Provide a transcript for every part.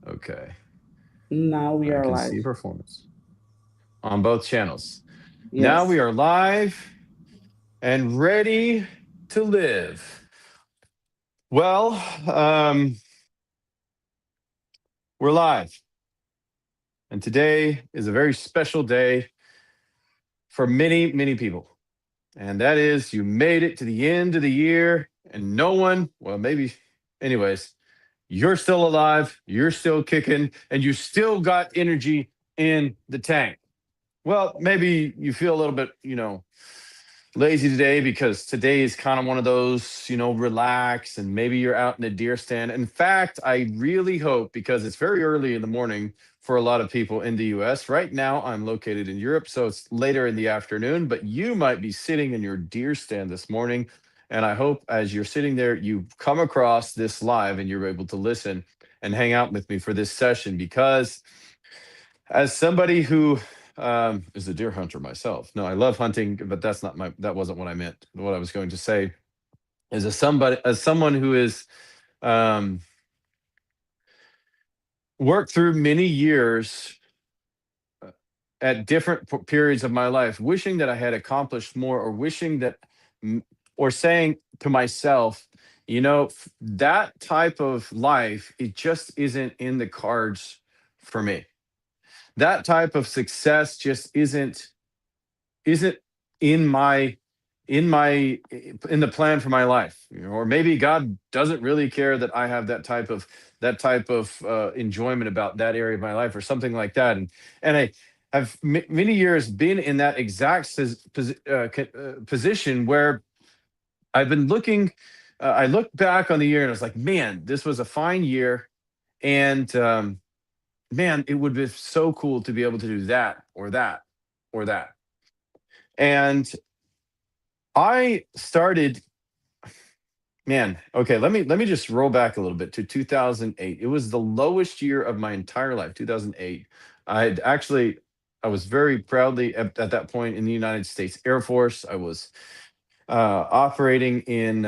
Okay. Now we I are can live. see performance on both channels. Now Yes. we are live and ready to live. Well, um, we're live, and today is a very special day for many, many people. And that is you made it to the end of the year, and no one, well, maybe, anyways, you're still alive, you're still kicking, and you still got energy in the tank. Well, maybe you feel a little bit, lazy today because today is kind of one of those, relax, and maybe you're out in a deer stand. In fact, I really hope, because it's very early in the morning for a lot of people in the US. Right now, I'm located in Europe, so it's later in the afternoon, but you might be sitting in your deer stand this morning. And I hope as you're sitting there, you come across this live and you're able to listen and hang out with me for this session because as somebody who is a deer hunter myself, no, I love hunting, but that wasn't what I meant. What I was going to say is as someone who is um, worked through many years at different periods of my life, wishing that I had accomplished more, or wishing that, m- or saying to myself, that type of life, it just isn't in the cards for me. That type of success just isn't in my in the plan for my life. Or maybe God doesn't really care that I have that type of enjoyment about that area of my life, or something like that. And I have many years been in that exact position where I've been looking. I look back on the year and I was like, man, this was a fine year. And man, it would be so cool to be able to do that or that or that. And I started, man, okay, let me just roll back a little bit to 2008. It was the lowest year of my entire life, 2008. I was very proudly at that point in the United States Air Force. I was operating in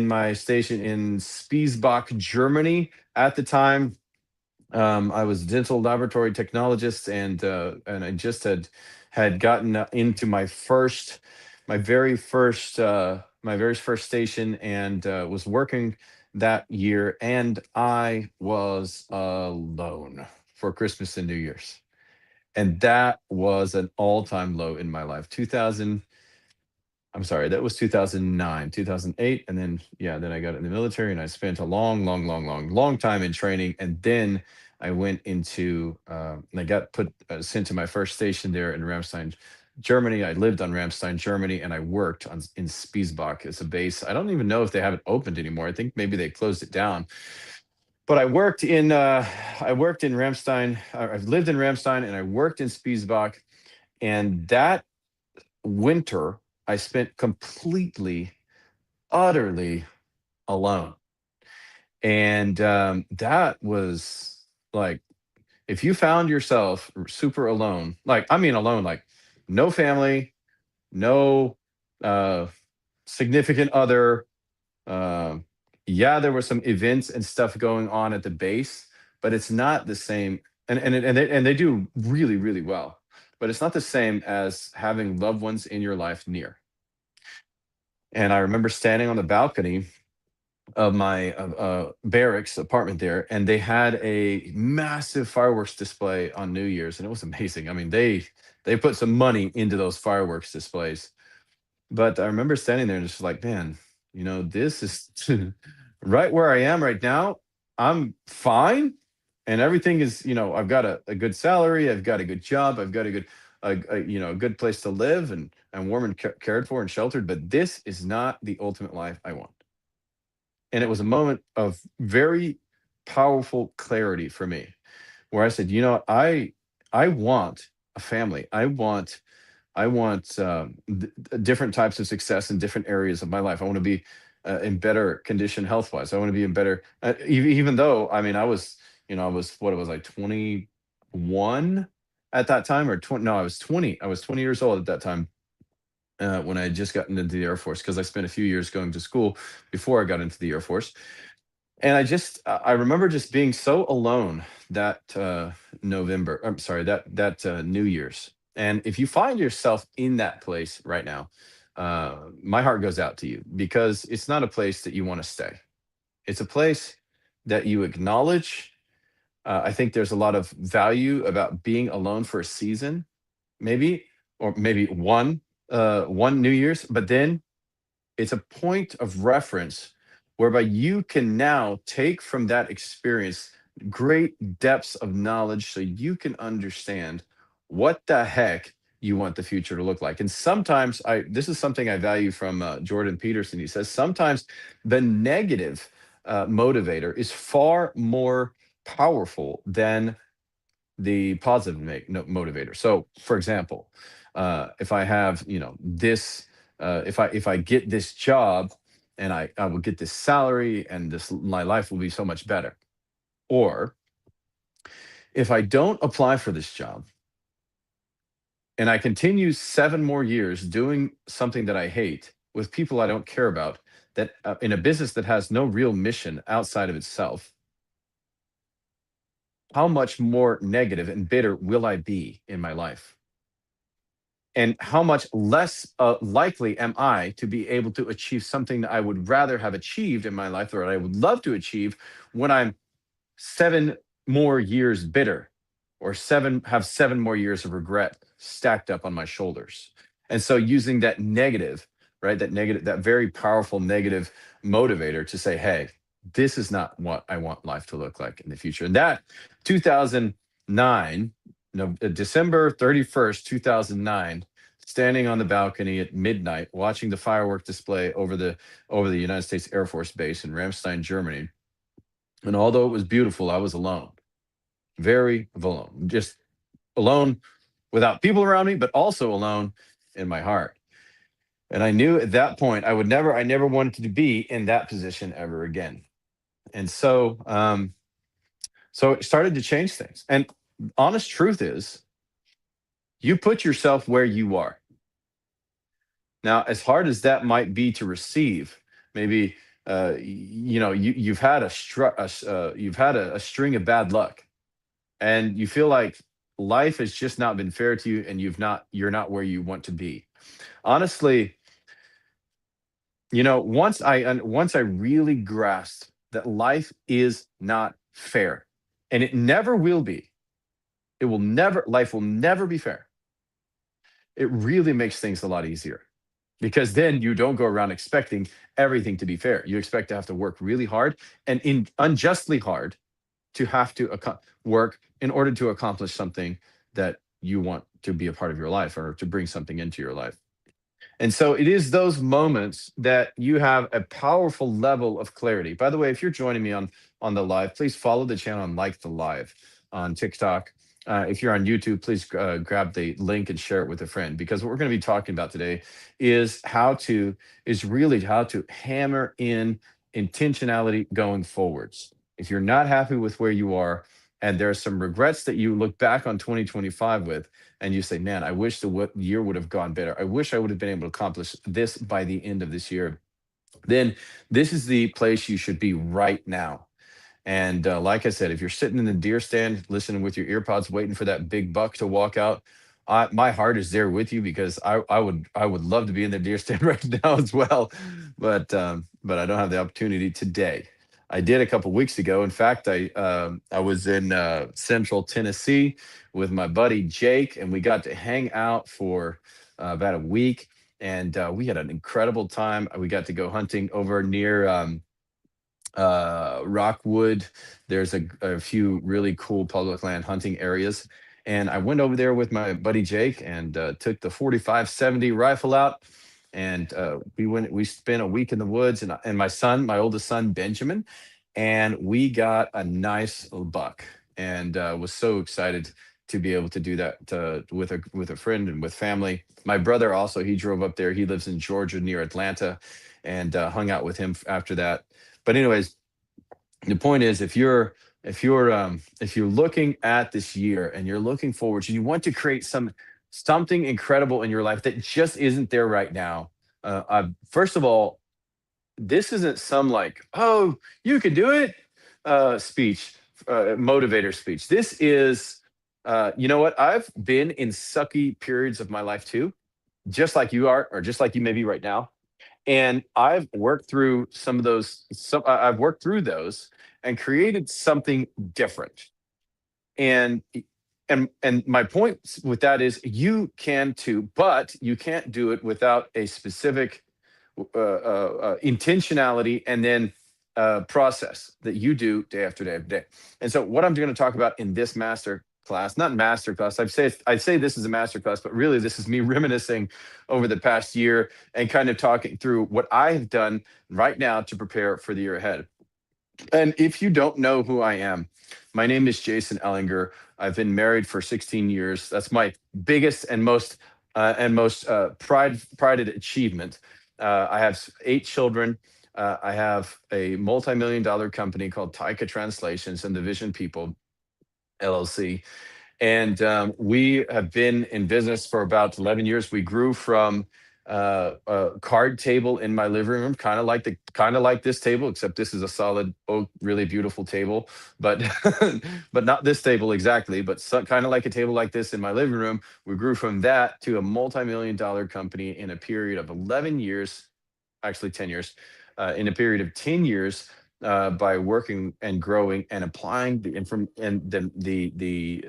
my station in Spiesbach, Germany at the time. I was a dental laboratory technologist, and I just had gotten into my very first station, and was working that year, and I was alone for Christmas and New Year's, and that was an all time low in my life. 2000, I'm sorry, that was 2009, 2008. And then, yeah, then I got in the military and I spent a long, long, long, long, long time in training. And then I went and I got sent to my first station there in Ramstein, Germany. I lived on Ramstein, Germany, and I worked in Spiesbach as a base. I don't even know if they have it opened anymore. I think maybe they closed it down. But I worked in Ramstein. I've lived in Ramstein and I worked in Spiesbach. And that winter I spent completely, utterly alone. And that was like, if you found yourself super alone, like, I mean, alone, like no family, no uh, significant other. Um, yeah, there were some events and stuff going on at the base, but it's not the same. And they do really, really well, but it's not the same as having loved ones in your life near. And I remember standing on the balcony of my barracks apartment there, and they had a massive fireworks display on New Year's, and it was amazing. I mean, they put some money into those fireworks displays. But I remember standing there and just like, man, this is right where I am right now. I'm fine, and everything is, I've got a good salary, I've got a good job, I've got a good place to live, and warm and cared for and sheltered. But this is not the ultimate life I want. And it was a moment of very powerful clarity for me, where I said, I want a family. I want different types of success in different areas of my life. I want to be in better condition health wise. I want to be in better, even though, I mean, I was, what it was, like 21 at that time, or 20. No, I was 20. I was 20 years old at that time, when I had just gotten into the Air Force, because I spent a few years going to school before I got into the Air Force. And I remember just being so alone that November. I'm sorry, that New Year's. And if you find yourself in that place right now, my heart goes out to you because it's not a place that you want to stay. It's a place that you acknowledge. I think there's a lot of value about being alone for a season, maybe, or maybe one New Year's, but then it's a point of reference whereby you can now take from that experience great depths of knowledge so you can understand what the heck you want the future to look like. And sometimes I this is something I value from Jordan Peterson. He says sometimes the negative motivator is far more powerful than the positive motivator. So, for example, if I have, this, if I get this job, and I will get this salary, and this my life will be so much better. Or if I don't apply for this job and I continue 7 more years doing something that I hate with people I don't care about, that in a business that has no real mission outside of itself, how much more negative and bitter will I be in my life? And how much less likely am I to be able to achieve something that I would rather have achieved in my life, or I would love to achieve, when I'm 7 more years bitter, or 7 more years of regret stacked up on my shoulders? And so using that negative, right, that very powerful negative motivator to say, hey, this is not what I want life to look like in the future. And that 2009, no, December 31st, 2009, standing on the balcony at midnight watching the firework display over the United States Air Force Base in Ramstein, Germany. And although it was beautiful, I was alone, very alone, just alone without people around me, but also alone in my heart. And I knew at that point I never wanted to be in that position ever again. And so it started to change things. And honest truth is, you put yourself where you are. Now, as hard as that might be to receive, maybe you've had a string of bad luck, and you feel like life has just not been fair to you, and you're not where you want to be. Honestly, once I really grasped that life is not fair, and it never will be. It will never Life will never be fair. It really makes things a lot easier, because then you don't go around expecting everything to be fair. You expect to have to work really hard, and unjustly hard, to have to work in order to accomplish something that you want to be a part of your life, or to bring something into your life. And so it is those moments that you have a powerful level of clarity. By the way, if you're joining me on the live, please follow the channel and like the live on TikTok. If you're on YouTube, please grab the link and share it with a friend, because what we're going to be talking about today is really how to hammer in intentionality going forwards. If you're not happy with where you are, and there are some regrets that you look back on 2025 with, and you say, man, I wish the year would have gone better. I wish I would have been able to accomplish this by the end of this year. Then this is the place you should be right now. And like I said, if you're sitting in the deer stand listening with your earpods, waiting for that big buck to walk out, my heart is there with you, because I would love to be in the deer stand right now as well, but I don't have the opportunity today. I did a couple weeks ago. In fact, I was in Central Tennessee with my buddy Jake, and we got to hang out for about a week, and we had an incredible time. We got to go hunting over near Rockwood. There's a few really cool public land hunting areas. And I went over there with my buddy Jake, and took the 45-70 rifle out. And we spent a week in the woods, and my oldest son, Benjamin, and we got a nice little buck, and was so excited to be able to do that with a friend and with family. My brother also, he drove up there. He lives in Georgia near Atlanta, and hung out with him after that. But anyways, the point is, if you're looking at this year and you're looking forward and you want to create something incredible in your life that just isn't there right now, first of all, this isn't some like, oh, you can do it speech, motivator speech. This is, you know what? I've been in sucky periods of my life too, just like you are, or just like you may be right now. And I've worked through some of those. I've worked through those and created something different. And and my point with that is you can too, but you can't do it without a specific intentionality and then process that you do day after day after day. And so, what I'm going to talk about in this master class, not master class, I'd say this is a master class, but really this is me reminiscing over the past year and kind of talking through what I have done right now to prepare for the year ahead. And if you don't know who I am, my name is Jason Ellinger. I've been married for 16 years. That's my biggest and most prided achievement. I have 8 children. I have a multi-million-dollar company called Taika Translations and the Vision People LLC, and we have been in business for about 11 years. We grew from a card table in my living room, kind of like this table, except this is a solid oak, really beautiful table, but but not this table exactly, but kind of like a table like this in my living room. We grew from that to a multi-million-dollar company in a period of 11 years, actually 10 years, in a period of 10 years, by working and growing and applying the inform and the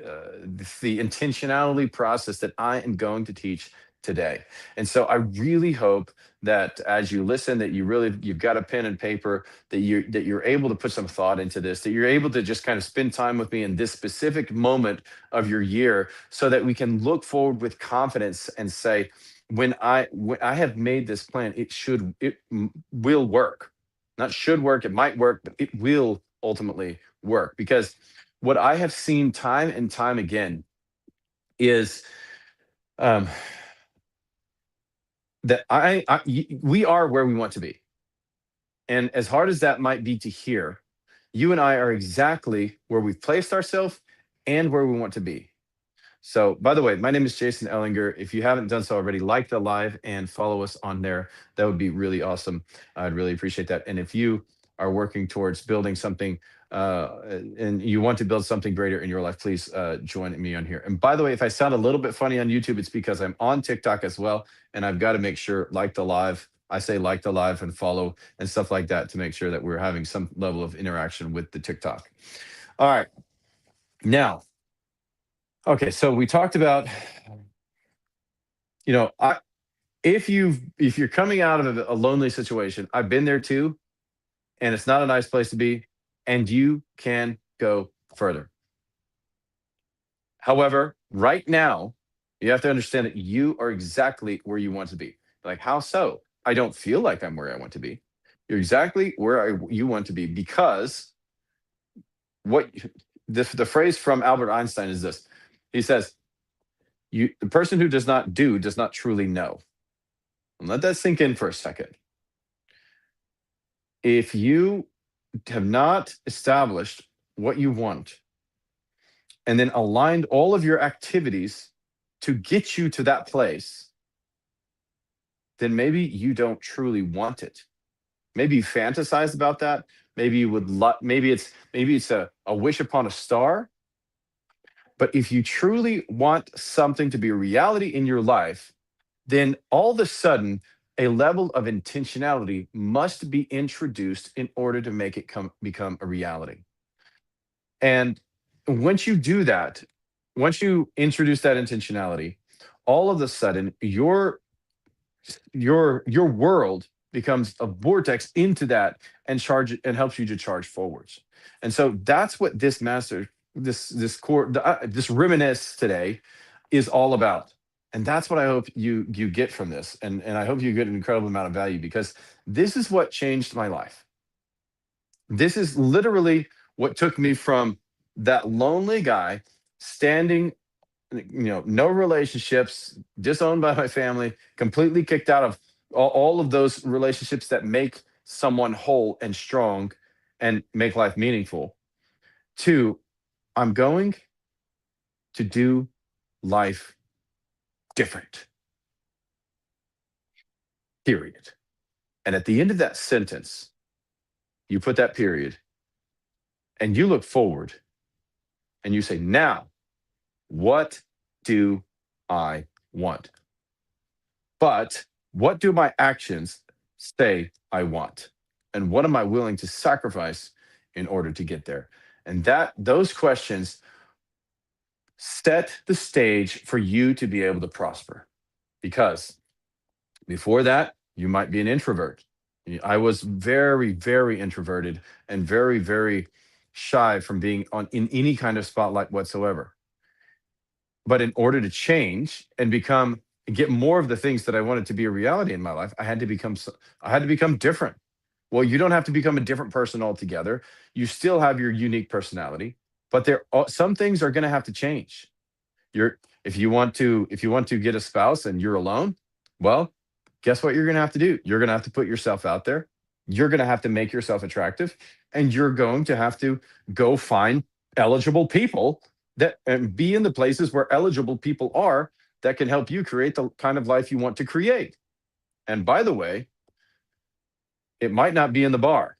intentionality process that I am going to teach today. And so I really hope that as you listen, that you've got a pen and paper, that you're able to put some thought into this, that you're able to just kind of spend time with me in this specific moment of your year, so that we can look forward with confidence and say, when I have made this plan, will work. Not should work, it might work, but it will ultimately work, because what I have seen time and time again is um, that we are where we want to be. And as hard as that might be to hear, you and I are exactly where we've placed ourselves and where we want to be. So, by the way, my name is Jason Ellinger. If you haven't done so already, like the live and follow us on there. That would be really awesome. I'd really appreciate that. And if you are working towards building something and you want to build something greater in your life, please join me on here. And by the way, if I sound a little bit funny on YouTube, it's because I'm on TikTok as well. And I've got to make sure, like the live, I say like the live and follow and stuff like that to make sure that we're having some level of interaction with the TikTok. All right. Now, okay, so we talked about, you know, if you're coming out of a lonely situation, I've been there too, and it's not a nice place to be, and you can go further. However, right now, you have to understand that you are exactly where you want to be. Like, how so? I don't feel like I'm where I want to be. You're exactly where you want to be, because what the phrase from Albert Einstein is this. He says, the person who does not do does not truly know. And let that sink in for a second. If you have not established what you want and then aligned all of your activities to get you to that place, then maybe you don't truly want it. Maybe you fantasize about that. Maybe you would maybe it's a wish upon a star. But if you truly want something to be a reality in your life, then all of a sudden a level of intentionality must be introduced in order to make it become a reality. And once you do that, once you introduce that intentionality, all of a sudden your world becomes a vortex into that and charge and helps you to charge forwards. And so that's what this core this reminisce today is all about. And that's what I hope you get from this. And I hope you get an incredible amount of value, because this is what changed my life. This is literally what took me from that lonely guy standing, no relationships, disowned by my family, completely kicked out of all of those relationships that make someone whole and strong and make life meaningful, to I'm going to do life different. Period. And at the end of that sentence, you put that period and you look forward and you say, now, what do I want? But what do my actions say I want? And what am I willing to sacrifice in order to get there? And that those questions set the stage for you to be able to prosper. Because before that, you might be an introvert. I was very, very introverted and very, very shy from being on in any kind of spotlight whatsoever. But in order to change and become get more of the things that I wanted to be a reality in my life, I had to become different. Well, you don't have to become a different person altogether. You still have your unique personality, but some things are going to have to change. You're if you want to get a spouse and you're alone, well, guess what you're going to have to do? You're going to have to put yourself out there. You're going to have to make yourself attractive, and you're going to have to go find eligible people that and be in the places where eligible people are that can help you create the kind of life you want to create. And by the way, it might not be in the bar.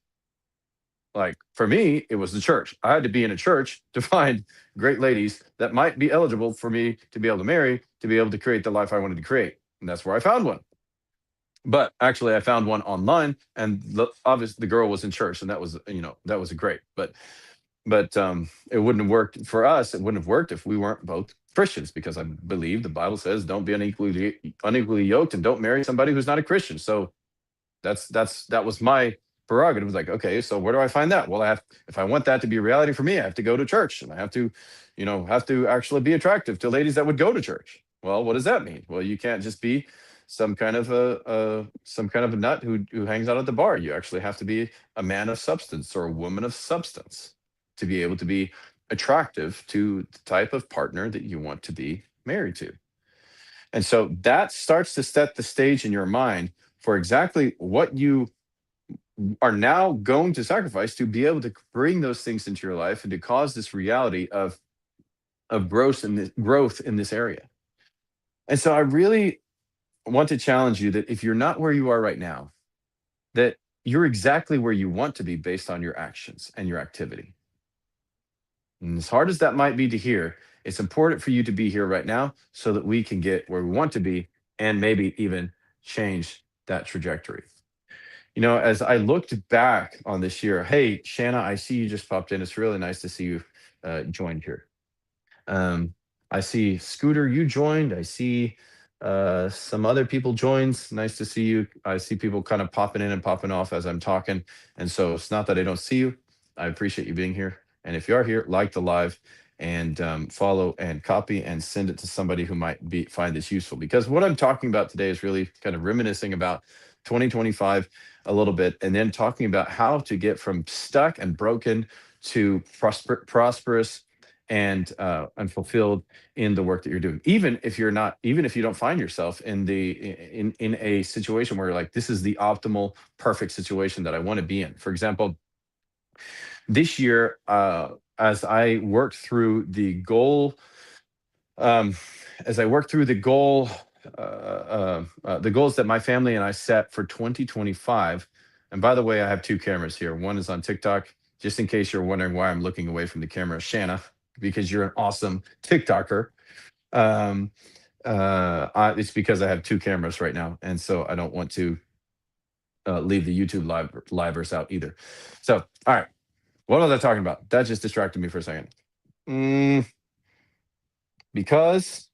Like for me, it was the church. I had to be in a church to find great ladies that might be eligible for me to be able to marry, to be able to create the life I wanted to create. And that's where I found one. But actually, I found one online, and obviously the girl was in church, and that was that was great. But it wouldn't have worked for us. It wouldn't have worked if we weren't both Christians, because I believe the Bible says don't be unequally yoked and don't marry somebody who's not a Christian. So that was my prerogative. It was like, okay, so where do I find that? Well, if I want that to be a reality for me, I have to go to church, and I have to, have to actually be attractive to ladies that would go to church. Well, what does that mean? Well, you can't just be some kind of a nut who hangs out at the bar. You actually have to be a man of substance or a woman of substance to be able to be attractive to the type of partner that you want to be married to. And so that starts to set the stage in your mind for exactly what you are now going to sacrifice to be able to bring those things into your life and to cause this reality of growth in this area. And so I really want to challenge you that if you're not where you are right now, that you're exactly where you want to be based on your actions and your activity. And as hard as that might be to hear, it's important for you to be here right now so that we can get where we want to be and maybe even change that trajectory. As I looked back on this year, hey, Shanna, I see you just popped in. It's really nice to see you joined here. Um, I see Scooter, you joined. I see some other people joined. Nice to see you. I see people kind of popping in and popping off as I'm talking. And so it's not that I don't see you. I appreciate you being here. And if you are here, like the live and follow and copy and send it to somebody who might find this useful. Because what I'm talking about today is really kind of reminiscing about 2025 a little bit, and then talking about how to get from stuck and broken to prosperous and fulfilled in the work that you're doing. Even if you don't find yourself in a situation where you're like, this is the optimal, perfect situation that I want to be in. For example, this year, as I worked through the goal, um, as I worked through the goals that my family and I set for 2025. And by the way, I have two cameras here. One is on TikTok, just in case you're wondering why I'm looking away from the camera, Shanna, because you're an awesome TikToker. Um, it's because I have two cameras right now, and so I don't want to leave the YouTube livers out either. So, all right, what was I talking about? That just distracted me for a second. Mm, because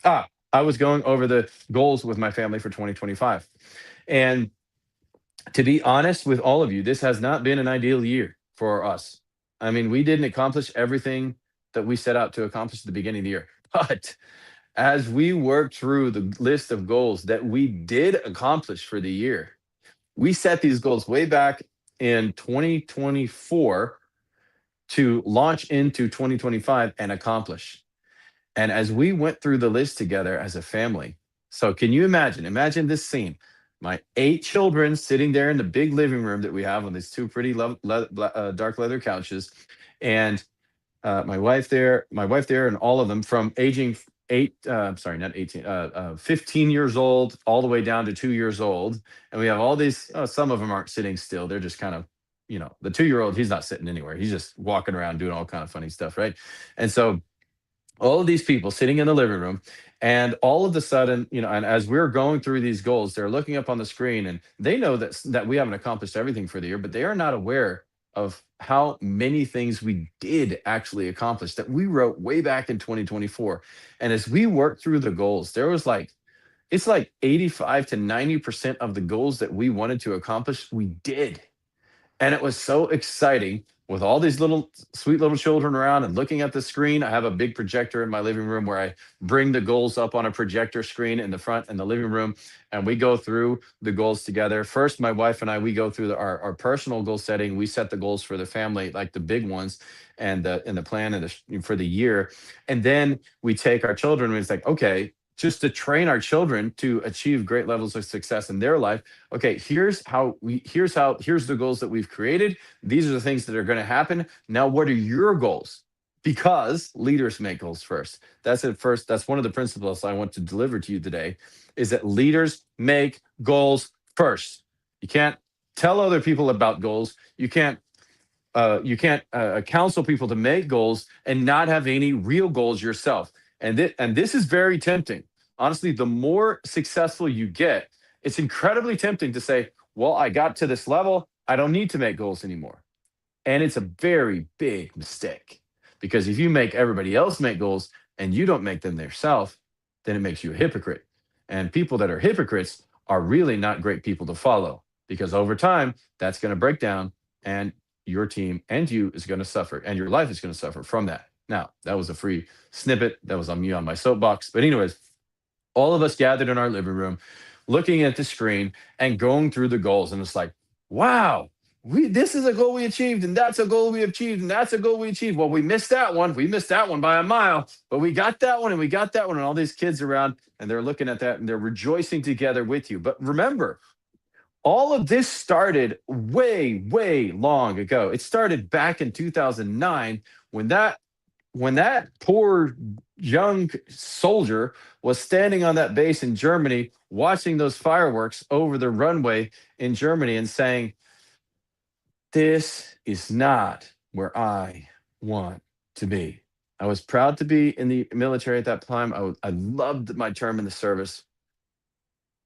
I was going over the goals with my family for 2025, and to be honest with all of you, this has not been an ideal year for us. I mean, we didn't accomplish everything that we set out to accomplish at the beginning of the year, but as we worked through the list of goals that we did accomplish for the year, we set these goals way back in 2024 to launch into 2025 and accomplish. And as we went through the list together as a family, so can you imagine? Imagine this scene. My 8 children sitting there in the big living room that we have on these two pretty dark leather couches, and my wife there, and all of them from aging I'm sorry, not 18, 15 years old, all the way down to 2 years old. And we have all these, some of them aren't sitting still. They're just kind of, the 2 year old, he's not sitting anywhere. He's just walking around doing all kind of funny stuff. Right. And so all of these people sitting in the living room, and all of a sudden, and as we're going through these goals, they're looking up on the screen, and they know that we haven't accomplished everything for the year, but they are not aware of how many things we did actually accomplish that we wrote way back in 2024. And as we worked through the goals, there was like, it's like 85 to 90% of the goals that we wanted to accomplish we did. And it was so exciting with all these little sweet little children around and looking at the screen. I have a big projector in my living room where I bring the goals up on a projector screen in the front in the living room, and we go through the goals together. First, my wife and I, we go through our personal goal setting. We set the goals for the family, like the big ones, and the plan for the year. And then we take our children, and it's like, okay, just to train our children to achieve great levels of success in their life. Okay, here's the goals that we've created. These are the things that are going to happen. Now, what are your goals? Because leaders make goals first. That's it first. That's one of the principles I want to deliver to you today, is that leaders make goals first. You can't tell other people about goals. You can't counsel people to make goals and not have any real goals yourself. And this is very tempting. Honestly, the more successful you get, it's incredibly tempting to say, well, I got to this level, I don't need to make goals anymore. And it's a very big mistake, because if you make everybody else make goals and you don't make them yourself, then it makes you a hypocrite. And people that are hypocrites are really not great people to follow, because over time, that's going to break down, and your team and you is going to suffer, and your life is going to suffer from that. Now, that was a free snippet. That was on me on my soapbox. But, anyways, all of us gathered in our living room, looking at the screen and going through the goals. And it's like, wow, this is a goal we achieved, and that's a goal we achieved, and that's a goal we achieved. Well, we missed that one. We missed that one by a mile, but we got that one, and we got that one. And all these kids around, and they're looking at that, and they're rejoicing together with you. But remember, all of this started way, way long ago. It started back in 2009, when that poor young soldier was standing on that base in Germany, watching those fireworks over the runway in Germany and saying, this is not where I want to be. I was proud to be in the military at that time. I loved my term in the service,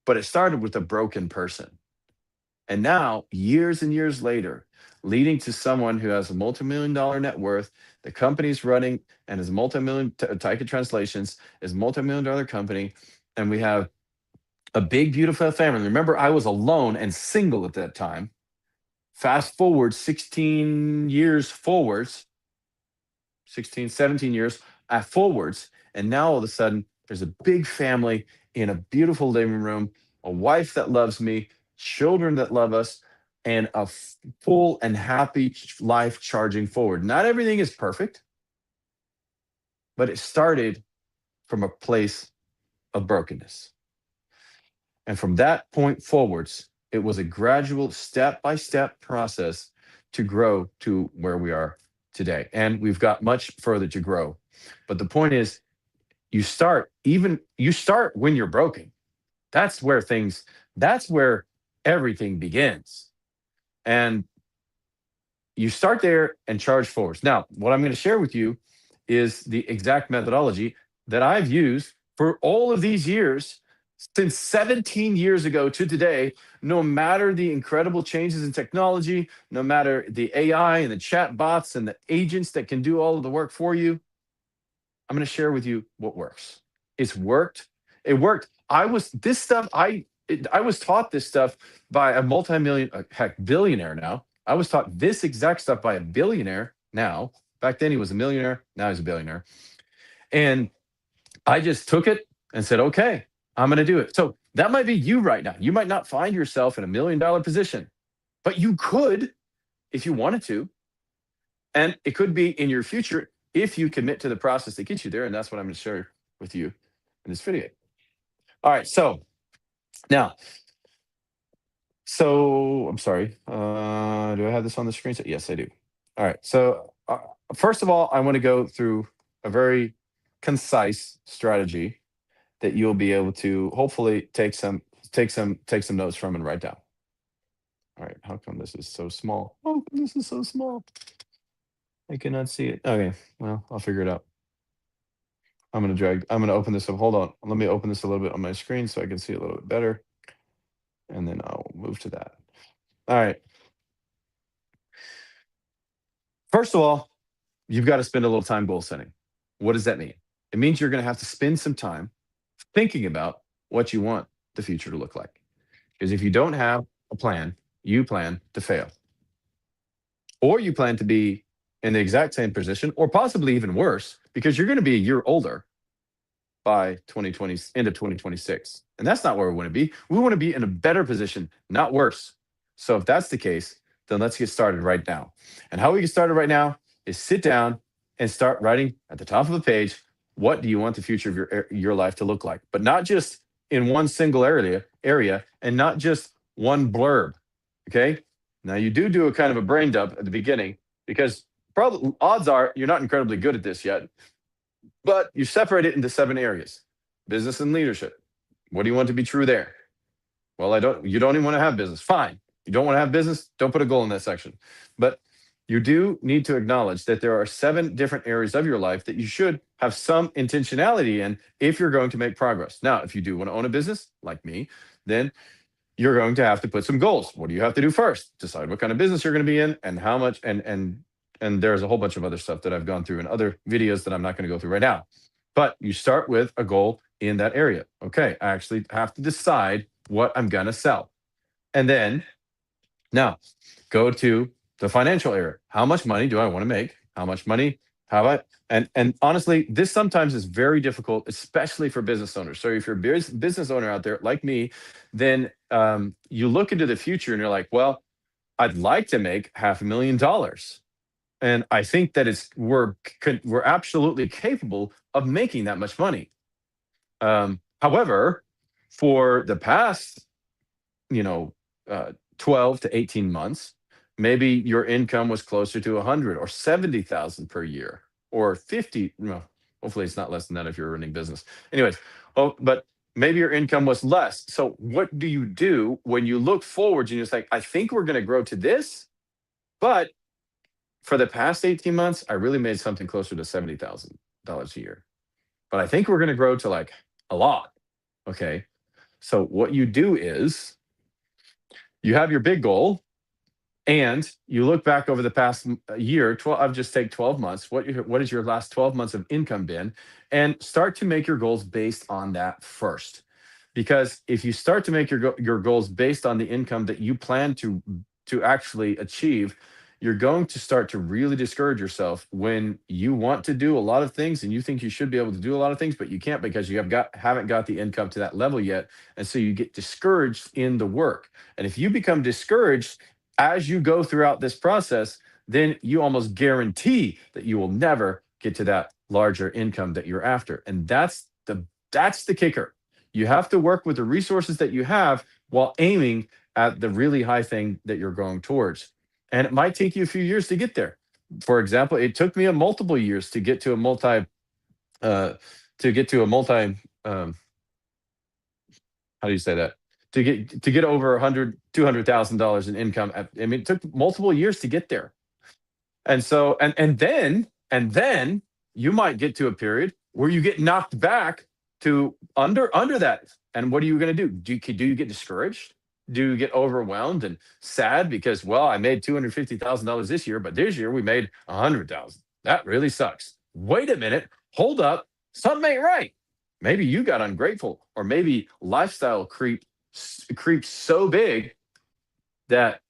but it started with a broken person. And now, years and years later, leading to someone who has a multi-million dollar net worth, the company's running, and is multi-million, Taika Translations is a multi-million dollar company, and we have a big, beautiful family. Remember, I was alone and single at that time. Fast forward 16 years forwards, 16, 17 years forwards, and now all of a sudden, there's a big family in a beautiful living room, a wife that loves me, children that love us, and a full and happy life charging forward. Not everything is perfect, but it started from a place of brokenness. And from that point forwards, it was a gradual step by step process to grow to where we are today. And we've got much further to grow. But the point is, you start when you're broken. That's where everything begins. And you start there and charge forwards. Now, what I'm going to share with you is the exact methodology that I've used for all of these years, since 17 years ago to today. No matter the incredible changes in technology, no matter the AI and the chat bots and the agents that can do all of the work for you, I'm going to share with you what works. It's worked. It worked. I was taught this stuff by a multi-million, heck, billionaire now. I was taught this exact stuff by a billionaire now. Back then he was a millionaire. Now he's a billionaire. And I just took it and said, okay, I'm going to do it. So that might be you right now. You might not find yourself in $1 million position, but you could if you wanted to. And it could be in your future if you commit to the process that gets you there. And that's what I'm going to share with you in this video. All right. So now, I'm sorry. Do I have this on the screen? Yes, I do. All right. So first of all, I want to go through a very concise strategy that you'll be able to hopefully take some notes from and write down. All right, how come this is so small? Oh, this is so small. I cannot see it. Okay, well, I'll figure it out. I'm gonna open this up. Hold on. Let me open this a little bit on my screen so I can see a little bit better. And then I'll move to that. All right. First of all, you've got to spend a little time goal setting. What does that mean? It means you're going to have to spend some time thinking about what you want the future to look like. Because if you don't have a plan, you plan to fail, or you plan to be in the exact same position, or possibly even worse, because you're going to be a year older by 2020, end of 2026. And that's not where we want to be. We want to be in a better position, not worse. So if that's the case, then let's get started right now. And how we get started right now is sit down and start writing at the top of the page, what do you want the future of your life to look like? But not just in one single area and not just one blurb. Okay? Now you do a kind of a brain dump at the beginning because probably odds are you're not incredibly good at this yet. But you separate it into 7 areas. Business and leadership. What do you want to be true there? Well, you don't even want to have business. Fine. You don't want to have business, don't put a goal in that section. But you do need to acknowledge that there are 7 different areas of your life that you should have some intentionality in if you're going to make progress. Now, if you do want to own a business like me, then you're going to have to put some goals. What do you have to do first? Decide what kind of business you're going to be in and how much and there's a whole bunch of other stuff that I've gone through in other videos that I'm not going to go through right now. But you start with a goal in that area. Okay, I actually have to decide what I'm going to sell. And then now go to the financial area. How much money do I want to make? How much money have I? And honestly, this sometimes is very difficult, especially for business owners. So if you're a business owner out there like me, then you look into the future and you're like, well, I'd like to make $500,000. And I think that we're absolutely capable of making that much money. However, for the past, you know, 12 to 18 months, maybe your income was closer to 100 or 70,000 per year, or 50. No, hopefully it's not less than that if you're running business. Anyways, but maybe your income was less. So what do you do when you look forward and you're just like, I think we're going to grow to this, but for the past 18 months, I really made something closer to $70,000 a year. But I think we're going to grow to like a lot. Okay. So what you do is you have your big goal and you look back over the past year, 12, I've just take 12 months. What has your last 12 months of income been? And start to make your goals based on that first. Because if you start to make your goals based on the income that you plan to actually achieve, you're going to start to really discourage yourself when you want to do a lot of things and you think you should be able to do a lot of things, but you can't because you haven't got the income to that level yet. And so you get discouraged in the work. And if you become discouraged as you go throughout this process, then you almost guarantee that you will never get to that larger income that you're after. And that's the kicker. You have to work with the resources that you have while aiming at the really high thing that you're going towards. And it might take you a few years to get there. For example, it took me a multiple years to get to a how do you say that? To get over 100, $200,000 in income. I mean, it took multiple years to get there. And so, and then you might get to a period where you get knocked back to under that. And what are you going to do? Do you get discouraged? Do you get overwhelmed and sad because, well, I made $250,000 this year, but this year we made 100,000. That really sucks. Wait a minute, hold up, something ain't right. Maybe you got ungrateful, or maybe lifestyle creeps so big that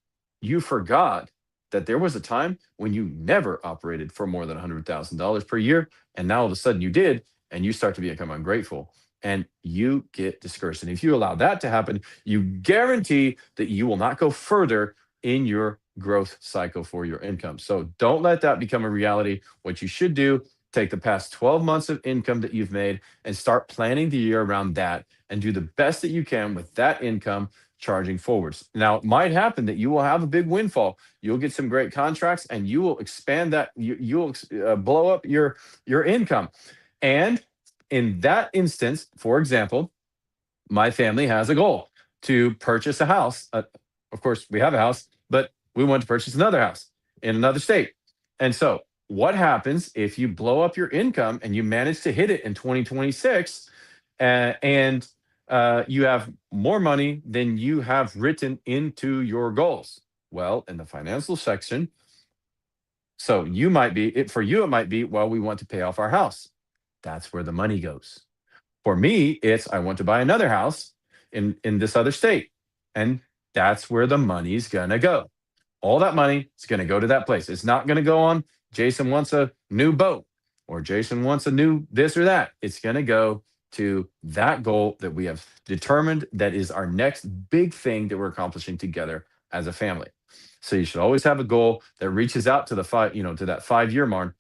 you forgot that there was a time when you never operated for more than $100,000 per year, and now all of a sudden you did, and you start to become ungrateful and you get discouraged. And if you allow that to happen, you guarantee that you will not go further in your growth cycle for your income. So don't let that become a reality. What you should do, take the past 12 months of income that you've made and start planning the year around that and do the best that you can with that income charging forwards. Now, it might happen that you will have a big windfall. You'll get some great contracts and you will expand that. You'll blow up your income. And in that instance, for example, my family has a goal to purchase a house. Of course, we have a house, but we want to purchase another house in another state. And so, what happens if you blow up your income and you manage to hit it in 2026, and you have more money than you have written into your goals? Well, in the financial section, so you might be it for you. It might be, well, we want to pay off our house. That's where the money goes. For me, it's I want to buy another house in this other state, and that's where the money's gonna go. All that money is gonna go to that place. It's not gonna go on Jason wants a new boat or Jason wants a new this or that. It's gonna go to that goal that we have determined that is our next big thing that we're accomplishing together as a family. So you should always have a goal that reaches out to the to that 5 year mark.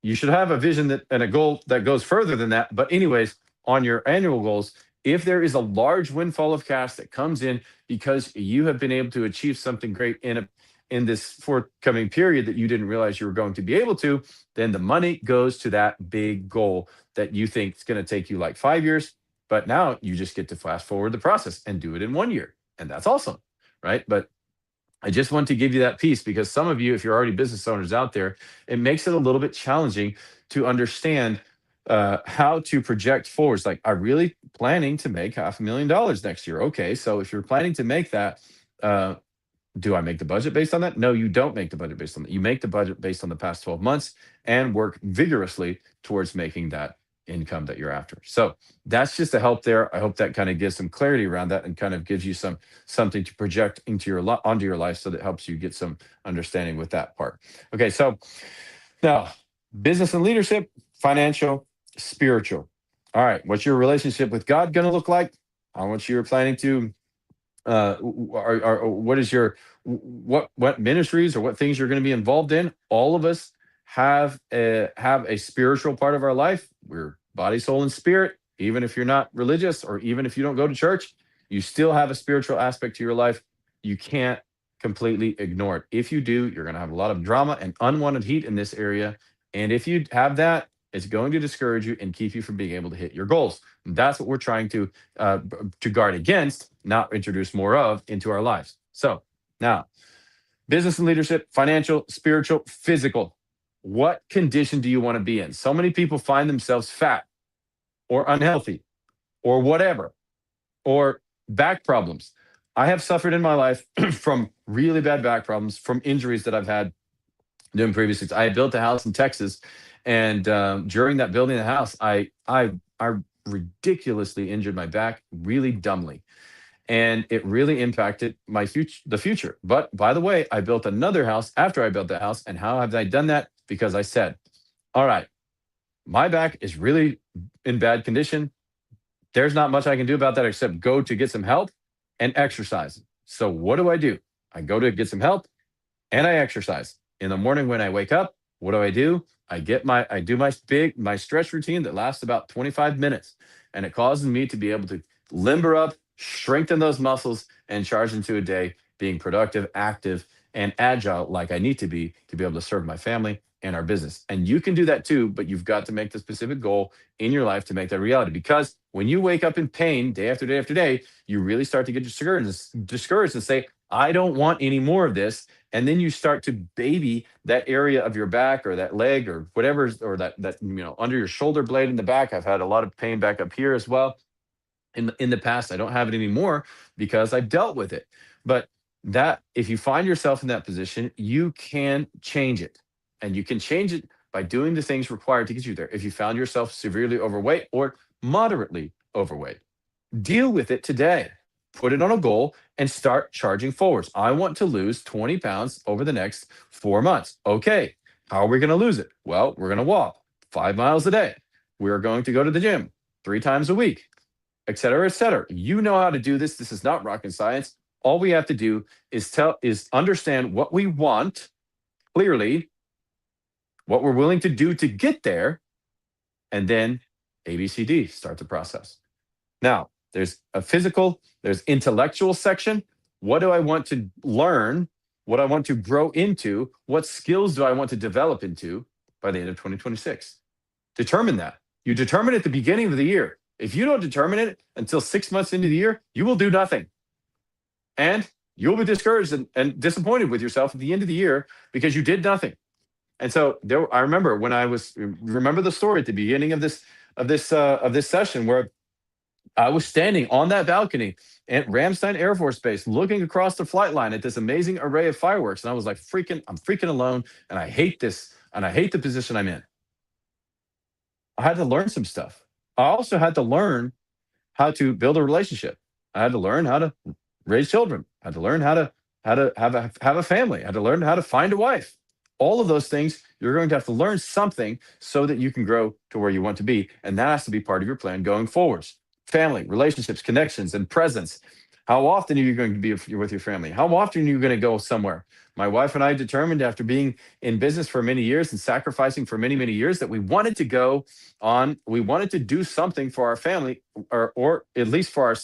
You should have a vision that and a goal that goes further than that. But anyways, on your annual goals, if there is a large windfall of cash that comes in because you have been able to achieve something great in this forthcoming period that you didn't realize you were going to be able to, then the money goes to that big goal that you think is going to take you like 5 years. But now you just get to fast forward the process and do it in 1 year. And that's awesome. Right. But I just want to give you that piece because some of you, if you're already business owners out there, it makes it a little bit challenging to understand how to project forwards. Like, I'm really planning to make $500,000 next year. Okay, so if you're planning to make that, uh, do I make the budget based on that? No, you don't make the budget based on that. You make the budget based on the past 12 months and work vigorously towards making that income that you're after. So that's just a help there. I hope that kind of gives some clarity around that and kind of gives you something to project into onto your life so that helps you get some understanding with that part. Okay, so now business and leadership, financial, spiritual. All right, what's your relationship with God going to look like? How much you're planning to what is your what ministries or what things you're going to be involved in? All of us have a spiritual part of our life. We're body, soul, and spirit. Even if you're not religious or even if you don't go to church, you still have a spiritual aspect to your life. You can't completely ignore it. If you do, you're going to have a lot of drama and unwanted heat in this area. And if you have that, it's going to discourage you and keep you from being able to hit your goals. And that's what we're trying to guard against, not introduce more of into our lives. So now, business and leadership, financial, spiritual, physical. What condition do you want to be in? So many people find themselves fat or unhealthy or whatever, or back problems. I have suffered in my life from really bad back problems, from injuries that I've had doing previous things. I built a house in Texas, and during that building the house, I ridiculously injured my back really dumbly, and it really impacted the future. But by the way, I built another house after I built the house, and how have I done that? Because I said, "All right, my back is really in bad condition. There's not much I can do about that except go to get some help and exercise." So what do? I go to get some help and I exercise. In the morning when I wake up, what do? I do my stretch routine that lasts about 25 minutes, and it causes me to be able to limber up, strengthen those muscles, and charge into a day being productive, active, and agile like I need to be able to serve my family and our business. And you can do that too, but you've got to make the specific goal in your life to make that reality. Because when you wake up in pain day after day after day, you really start to get discouraged and say, I don't want any more of this. And then you start to baby that area of your back or that leg or whatever, or that under your shoulder blade in the back. I've had a lot of pain back up here as well in the past. I don't have it anymore because I've dealt with it. But that if you find yourself in that position, you can change it. And you can change it by doing the things required to get you there. If you found yourself severely overweight or moderately overweight, deal with it today. Put it on a goal and start charging forwards. I want to lose 20 pounds over the next 4 months. Okay, how are we going to lose it? Well, we're going to walk 5 miles a day. We're going to go to the gym 3 times a week, et cetera, et cetera. You know how to do this. This is not rocket science. All we have to do is understand what we want clearly, what we're willing to do to get there, and then ABCD, start the process. Now, there's a physical, there's intellectual section. What do I want to learn? What I want to grow into? What skills do I want to develop into by the end of 2026? Determine that. You determine at the beginning of the year. If you don't determine it until 6 months into the year, you will do nothing. And you'll be discouraged and disappointed with yourself at the end of the year because you did nothing. And so there, I remember when I was remember the story at the beginning of this session where I was standing on that balcony at Ramstein Air Force Base, looking across the flight line at this amazing array of fireworks, and I was like, I'm freaking alone, and I hate this, and I hate the position I'm in. I had to learn some stuff. I also had to learn how to build a relationship. I had to learn how to raise children. I had to learn how to have a family. I had to learn how to find a wife. All of those things, you're going to have to learn something so that you can grow to where you want to be, and that has to be part of your plan going forwards. Family, relationships, connections, and presence. How often are you going to be with your family? How often are you going to go somewhere? My wife and I determined after being in business for many years and sacrificing for many, many years that we wanted to go on, we wanted to do something for our family, or at least for our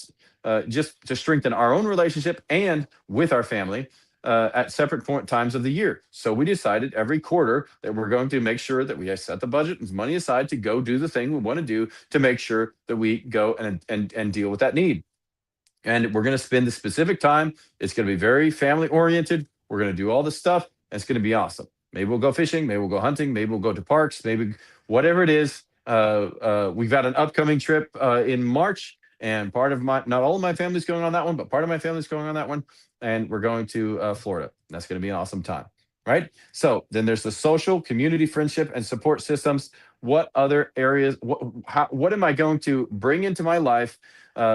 just to strengthen our own relationship and with our family at separate times of the year. So we decided every quarter that we're going to make sure that we set the budget and money aside to go do the thing we want to do to make sure that we go and deal with that need. And we're going to spend the specific time. It's going to be very family oriented. We're going to do all this stuff. And it's going to be awesome. Maybe we'll go fishing. Maybe we'll go hunting. Maybe we'll go to parks. Maybe whatever it is. We've got an upcoming trip in March, and part of not all of my family's going on that one, but part of my family's going on that one. And we're going to Florida. That's going to be an awesome time. Right. So then there's the social, community, friendship, and support systems. What other areas? What am I going to bring into my life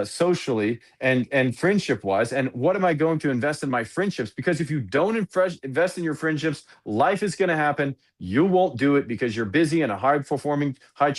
socially and friendship wise, and what am I going to invest in my friendships? Because if you don't invest in your friendships, life is going to happen. You won't do it because you're busy and a high performing hard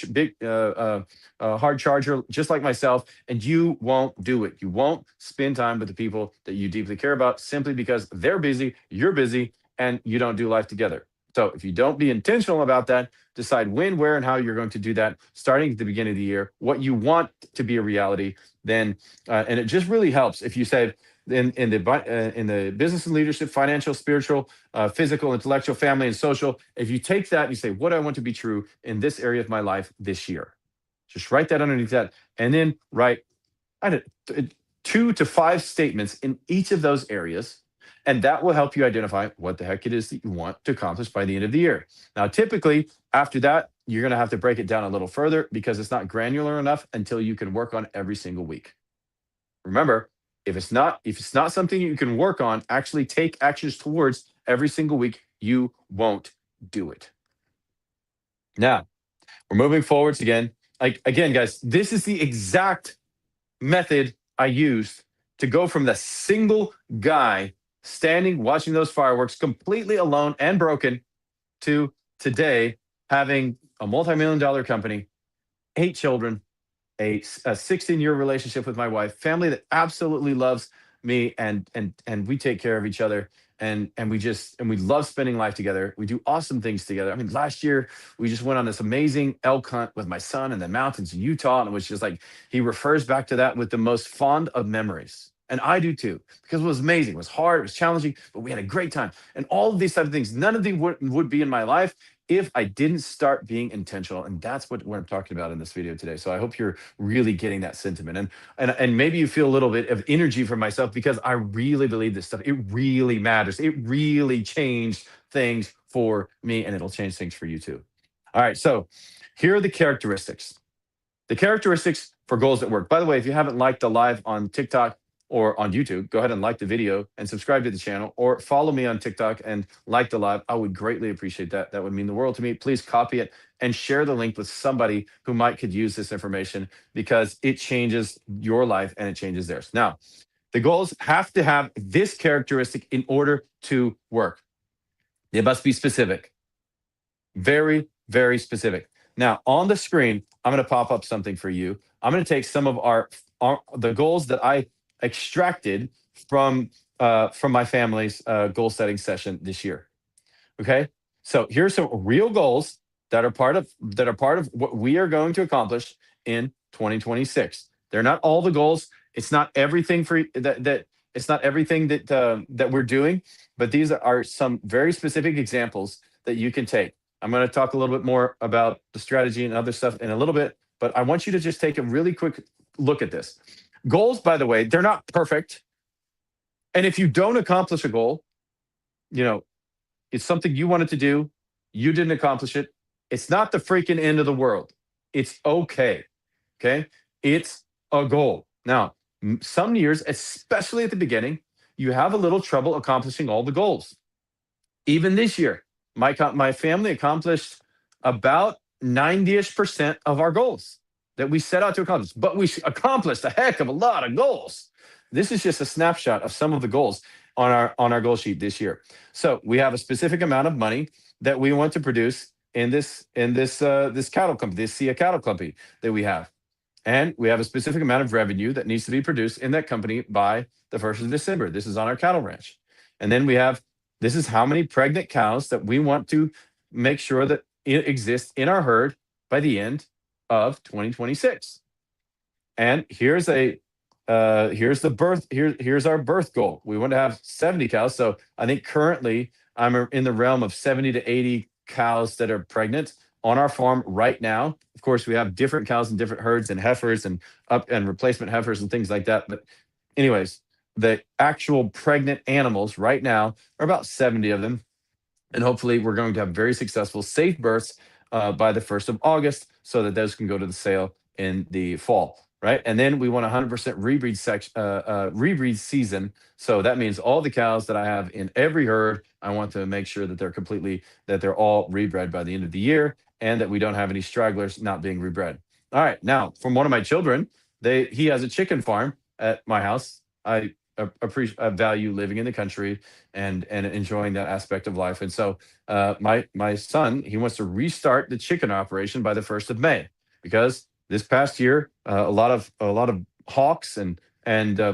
charger just like myself, and you won't do it. You won't spend time with the people that you deeply care about simply because they're busy, you're busy, and you don't do life together. So if you don't be intentional about that, decide when, where, and how you're going to do that starting at the beginning of the year, what you want to be a reality, then, and it just really helps if you say in the business and leadership, financial, spiritual, physical, intellectual, family, and social, if you take that and you say, what do I want to be true in this area of my life this year? Just write that underneath that, and then write 2 to 5 statements in each of those areas. And that will help you identify what the heck it is that you want to accomplish by the end of the year. Now, typically, after that, you're going to have to break it down a little further because it's not granular enough until you can work on every single week. Remember, if it's not something you can work on, actually take actions towards every single week, you won't do it. Now, we're moving forwards again. Again, guys, this is the exact method I used to go from the single guy standing watching those fireworks completely alone and broken to today having a multi-million dollar company, 8 children, a 16-year relationship with my wife, family that absolutely loves me, and we take care of each other, and we love spending life together. We do awesome things together. I mean, last year we just went on this amazing elk hunt with my son in the mountains in Utah, and it was just like he refers back to that with the most fond of memories. And I do too, because it was amazing. It was hard, it was challenging, but we had a great time. And all of these type of things, none of them would be in my life if I didn't start being intentional. And that's what I'm talking about in this video today. So I hope you're really getting that sentiment. And maybe you feel a little bit of energy from myself because I really believe this stuff. It really matters. It really changed things for me, and it'll change things for you too. All right. So here are the characteristics. The characteristics for goals that work. By the way, if you haven't liked the live on TikTok or on YouTube, go ahead and like the video and subscribe to the channel, or follow me on TikTok and like the live. I would greatly appreciate that. That would mean the world to me. Please copy it and share the link with somebody who could use this information, because it changes your life and it changes theirs. Now, the goals have to have this characteristic in order to work. They must be specific. Very, very specific. Now, on the screen, I'm going to pop up something for you. I'm going to take some of the goals that I extracted from my family's goal setting session this year. Okay, so here's some real goals that are part of what we are going to accomplish in 2026. They're not all the goals. It's not everything it's not everything that we're doing, but these are some very specific examples that you can take. I'm going to talk a little bit more about the strategy and other stuff in a little bit, but I want you to just take a really quick look at this. Goals, by the way, they're not perfect. And if you don't accomplish a goal, you know, it's something you wanted to do, you didn't accomplish it. It's not the freaking end of the world. It's okay. Okay. It's a goal. Now, some years, especially at the beginning, you have a little trouble accomplishing all the goals. Even this year, my family accomplished about 90-ish% of our goals that we set out to accomplish, but we accomplished a heck of a lot of goals. This is just a snapshot of some of the goals on our goal sheet this year. So we have a specific amount of money that we want to produce in this cattle company, this SIA cattle company that we have. And we have a specific amount of revenue that needs to be produced in that company by the 1st of December. This is on our cattle ranch. And then we have this is how many pregnant cows that we want to make sure that it exists in our herd by the end of 2026. And here's our birth goal. We want to have 70 cows. So I think currently I'm in the realm of 70 to 80 cows that are pregnant on our farm right now. Of course, we have different cows in different herds and heifers and replacement heifers and things like that. But anyways, the actual pregnant animals right now are about 70 of them. And hopefully we're going to have very successful, safe births by the 1st of August so that those can go to the sale in the fall. Right. And then we want 100% rebreed season. So that means all the cows that I have in every herd, I want to make sure that they're all rebred by the end of the year and that we don't have any stragglers not being rebred. All right. Now, from one of my children, he has a chicken farm at my house. I appreciate value living in the country and enjoying that aspect of life. And so my son, he wants to restart the chicken operation by the 1st of May because this past year a lot of hawks and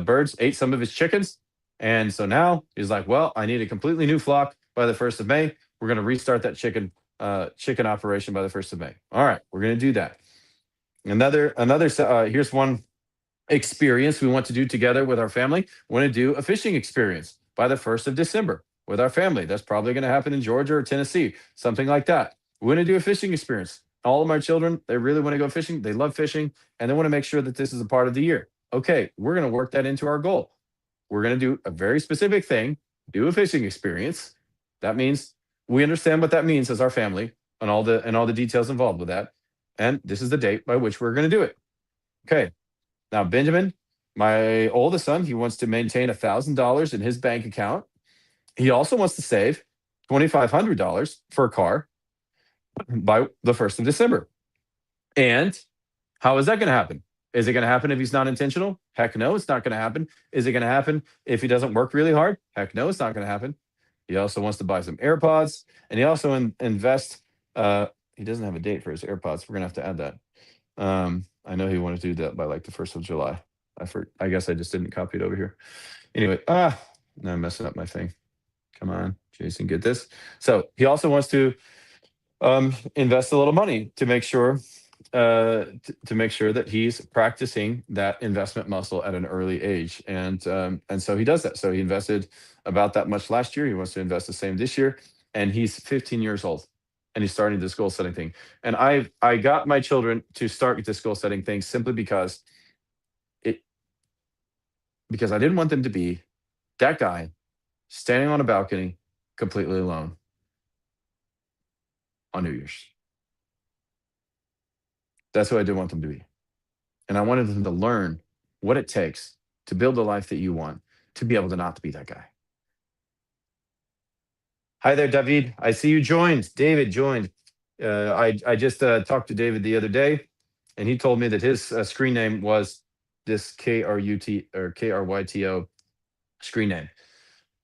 birds ate some of his chickens. And so now he's like, well, I need a completely new flock by the 1st of May. We're going to restart that chicken operation by the 1st of May. All right, we're going to do that. Here's one experience we want to do together with our family. We want to do a fishing experience by the 1st of December with our family. That's probably going to happen in Georgia or Tennessee, something like that. We want to do a fishing experience. All of my children, they really want to go fishing. They love fishing and they want to make sure that this is a part of the year. Okay, we're going to work that into our goal. We're going to do a very specific thing, do a fishing experience. That means we understand what that means as our family and all the details involved with that. And this is the date by which we're going to do it. Okay. Now, Benjamin, my oldest son, he wants to maintain $1,000 in his bank account. He also wants to save $2,500 for a car by the 1st of December. And how is that going to happen? Is it going to happen if he's not intentional? Heck no, it's not going to happen. Is it going to happen if he doesn't work really hard? Heck no, it's not going to happen. He also wants to buy some AirPods, and he also invest. He doesn't have a date for his AirPods. We're going to have to add that. I know he wanted to do that by like the 1st of July. I guess I just didn't copy it over here. Anyway, now I'm messing up my thing. Come on, Jason, get this. So he also wants to invest a little money to make sure that he's practicing that investment muscle at an early age, and so he does that. So he invested about that much last year. He wants to invest the same this year, and he's 15 years old. And he's starting this goal setting thing. And I got my children to start this goal setting thing simply because I didn't want them to be that guy standing on a balcony completely alone on New Year's. That's who I didn't want them to be. And I wanted them to learn what it takes to build the life that you want, to be able to not to be that guy. Hi there, David. I see you joined. David joined. I just talked to David the other day, and he told me that his screen name was this KRUT or KRYTO screen name.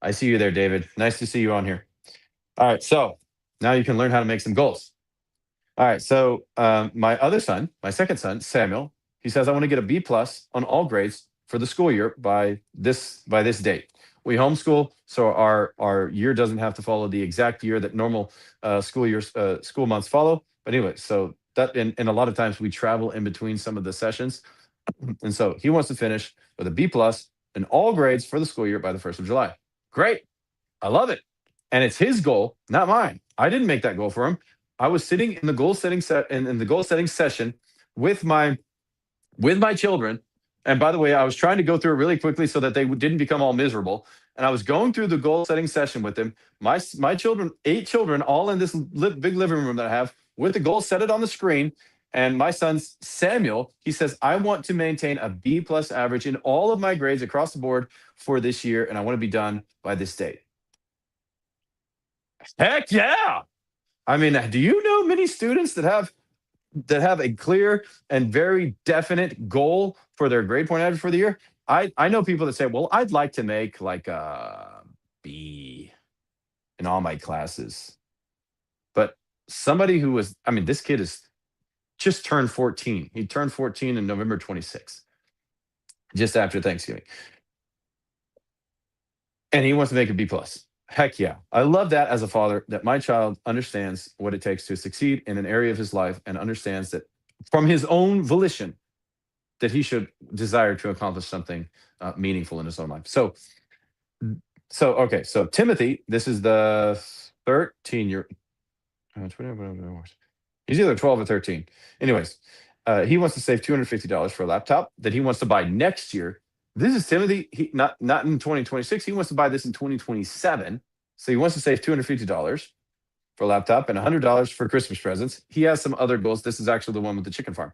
I see you there, David. Nice to see you on here. All right, so now you can learn how to make some goals. All right, so my second son, Samuel, he says I want to get a B+ on all grades for the school year by this date. We homeschool, so our year doesn't have to follow the exact year that normal school months follow. But anyway, so that and a lot of times we travel in between some of the sessions, and so he wants to finish with a B+ in all grades for the school year by the 1st of July. Great, I love it, and it's his goal, not mine. I didn't make that goal for him. I was sitting in the goal setting set in the goal setting session with my children. And by the way, I was trying to go through it really quickly so that they didn't become all miserable. And I was going through the goal setting session with them. My children, 8 children, all in this big living room that I have with the goal set it on the screen. And my son Samuel, he says, I want to maintain a B plus average in all of my grades across the board for this year, and I want to be done by this date. Heck yeah! I mean, do you know many students that have a clear and very definite goal for their grade point average for the year? I know people that say, well, I'd like to make like a B in all my classes. But somebody who was, I mean, this kid is just turned 14. He turned 14 in November 26th, just after Thanksgiving. And he wants to make a B plus. Heck yeah. I love that as a father that my child understands what it takes to succeed in an area of his life and understands that from his own volition that he should desire to accomplish something meaningful in his own life. So okay, so Timothy, this is the 13 year. He's either 12 or 13. Anyways, he wants to save $250 for a laptop that he wants to buy next year. This is Timothy. He not in 2026. He wants to buy this in 2027. So he wants to save $250 for a laptop and $100 for Christmas presents. He has some other goals. This is actually the one with the chicken farm.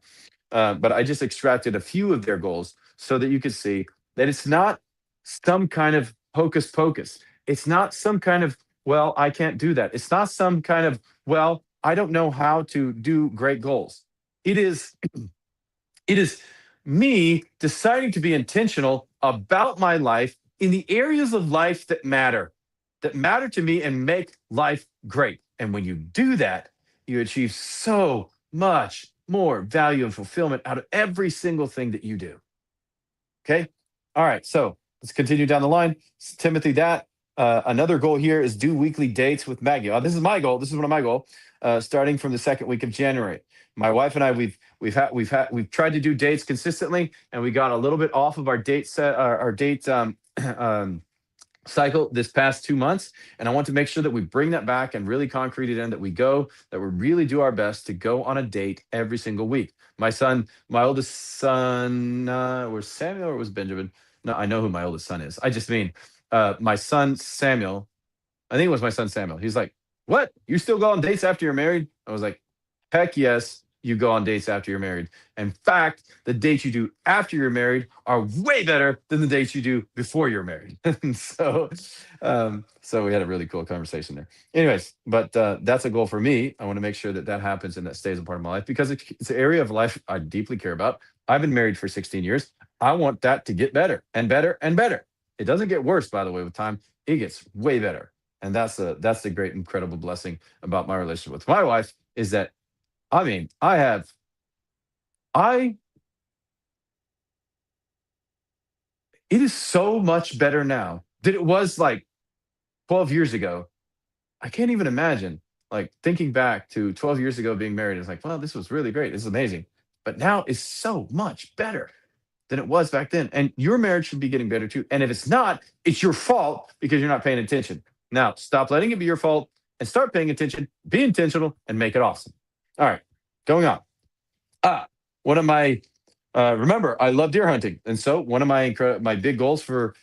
But I just extracted a few of their goals so that you could see that it's not some kind of hocus pocus. It's not some kind of, well, I can't do that. It's not some kind of, well, I don't know how to do great goals. It is it is me deciding to be intentional about my life in the areas of life that matter to me and make life great. And when you do that, you achieve so much more value and fulfillment out of every single thing that you do. Okay. All right. So let's continue down the line. Timothy, that another goal here is do weekly dates with Maggie. This is my goal. This is one of my goals. Starting from the second week of January. My wife and I, we've tried to do dates consistently, and we got a little bit off of our date set, our date cycle this past 2 months. And I want to make sure that we bring that back and really concrete it in that we really do our best to go on a date every single week. My oldest son, was Samuel or was Benjamin? No, I know who my oldest son is. I just mean my son Samuel. I think it was my son Samuel. He's like, what? You still go on dates after you're married? I was like, heck yes, you go on dates after you're married. In fact, the dates you do after you're married are way better than the dates you do before you're married. So we had a really cool conversation there. Anyways, but that's a goal for me. I want to make sure that that happens and that stays a part of my life because it's an area of life I deeply care about. I've been married for 16 years. I want that to get better and better and better. It doesn't get worse, by the way, with time. It gets way better. And that's the great, incredible blessing about my relationship with my wife is that I mean, I it is so much better now than it was like 12 years ago. I can't even imagine like thinking back to 12 years ago being married. It's like, well, this was really great. This is amazing. But now it's so much better than it was back then. And your marriage should be getting better too. And if it's not, it's your fault because you're not paying attention. Now, stop letting it be your fault and start paying attention, be intentional, and make it awesome. All right, going on. Ah, one of my remember, I love deer hunting, and so one of my big goals for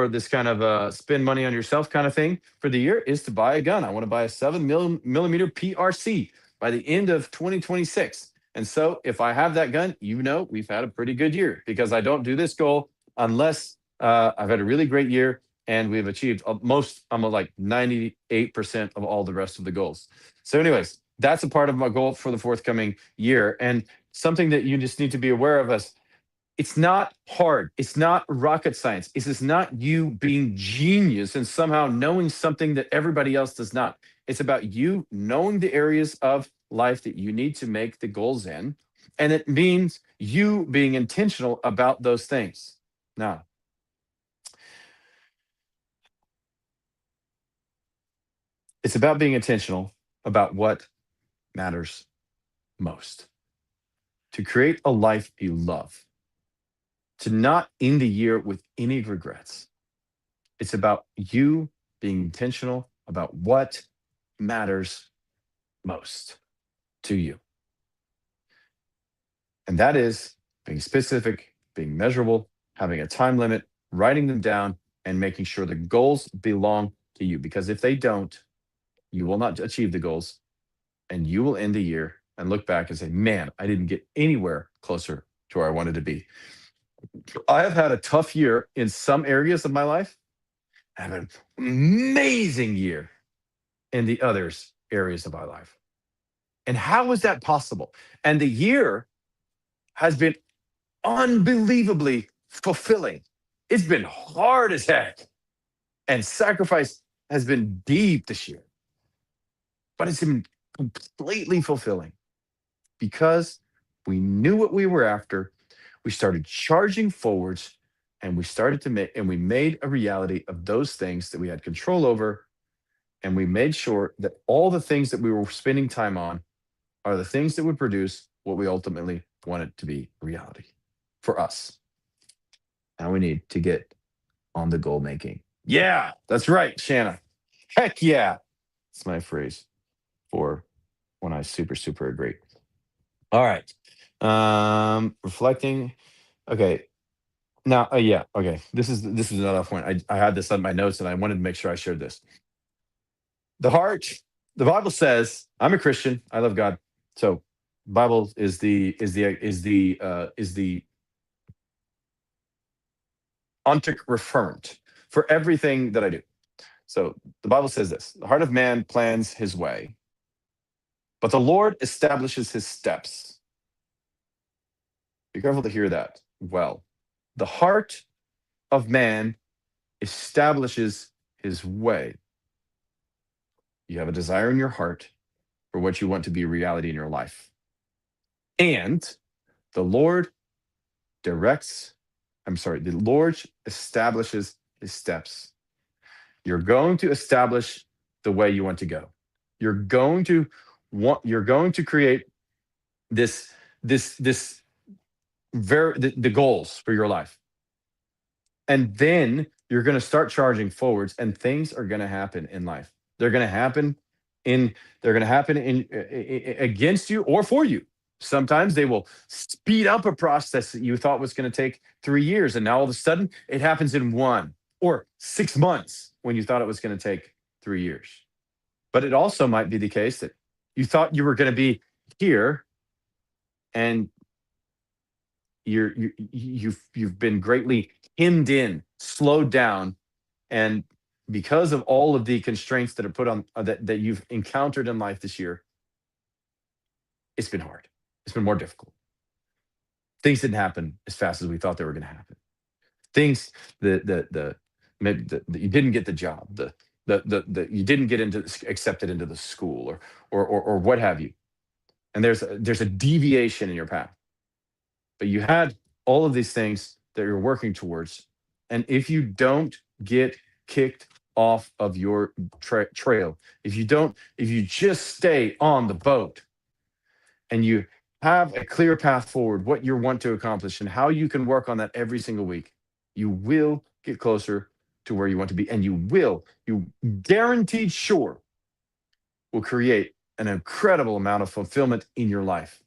this kind of spend money on yourself kind of thing for the year is to buy a gun. I want to buy a 7 millimeter PRC by the end of 2026. And so, if I have that gun, we've had a pretty good year because I don't do this goal unless I've had a really great year and we've achieved I'm like 98% of all the rest of the goals. So, anyways, that's a part of my goal for the forthcoming year. And something that you just need to be aware of us. It's not hard. It's not rocket science. It's just not you being genius and somehow knowing something that everybody else does not. It's about you knowing the areas of life that you need to make the goals in. And it means you being intentional about those things. Now, it's about being intentional about what matters most. To create a life you love, to not end the year with any regrets. It's about you being intentional about what matters most. to you. And that is being specific, being measurable, having a time limit, writing them down, and making sure the goals belong to you. Because if they don't, you will not achieve the goals and you will end the year and look back and say, man, I didn't get anywhere closer to where I wanted to be. I have had a tough year in some areas of my life. I have an amazing year in the others areas of my life. And how is that possible? And the year has been unbelievably fulfilling. It's been hard as heck. And sacrifice has been deep this year. But it's been completely fulfilling because we knew what we were after. We started charging forwards and we started to make, and we made a reality of those things that we had control over. And we made sure that all the things that we were spending time on are the things that would produce what we ultimately wanted to be reality for us. Now we need to get on the goal making. Yeah, that's right, Shanna. Heck yeah. It's my phrase for when I super agree. All right. Reflecting. Okay. Now, yeah, okay. This is another point. I had this on my notes and I wanted to make sure I shared this. The heart, the Bible says, I'm a Christian. I love God. So Bible is the ontic referent for everything that I do. So the Bible says this: the heart of man plans his way, but the Lord establishes his steps. Be careful to hear that well. The heart of man establishes his way. You have a desire in your heart for what you want to be reality in your life. And the Lord directs, the Lord establishes his steps. You're going to establish the way you want to go. You're going to create this the goals for your life. And then you're going to start charging forwards and things are going to happen in life. They're going to happen in against you or for you. Sometimes they will speed up a process that you thought was going to take 3 years and now all of a sudden it happens in 1 or 6 months when you thought it was going to take 3 years. But it also might be the case that you thought you were going to be here and you've been greatly hemmed in, slowed down, and because of all of the constraints that are put on that you've encountered in life this year, it's been hard. It's been more difficult. Things didn't happen as fast as we thought they were going to happen. Things the maybe you didn't get the job, the you didn't get accepted into the school or what have you, and there's a deviation in your path. But you had all of these things that you're working towards. And if you don't get kicked off of your trail, if you just stay on the boat and you have a clear path forward, what you want to accomplish and how you can work on that every single week, you will get closer to where you want to be. And you guaranteed sure will create an incredible amount of fulfillment in your life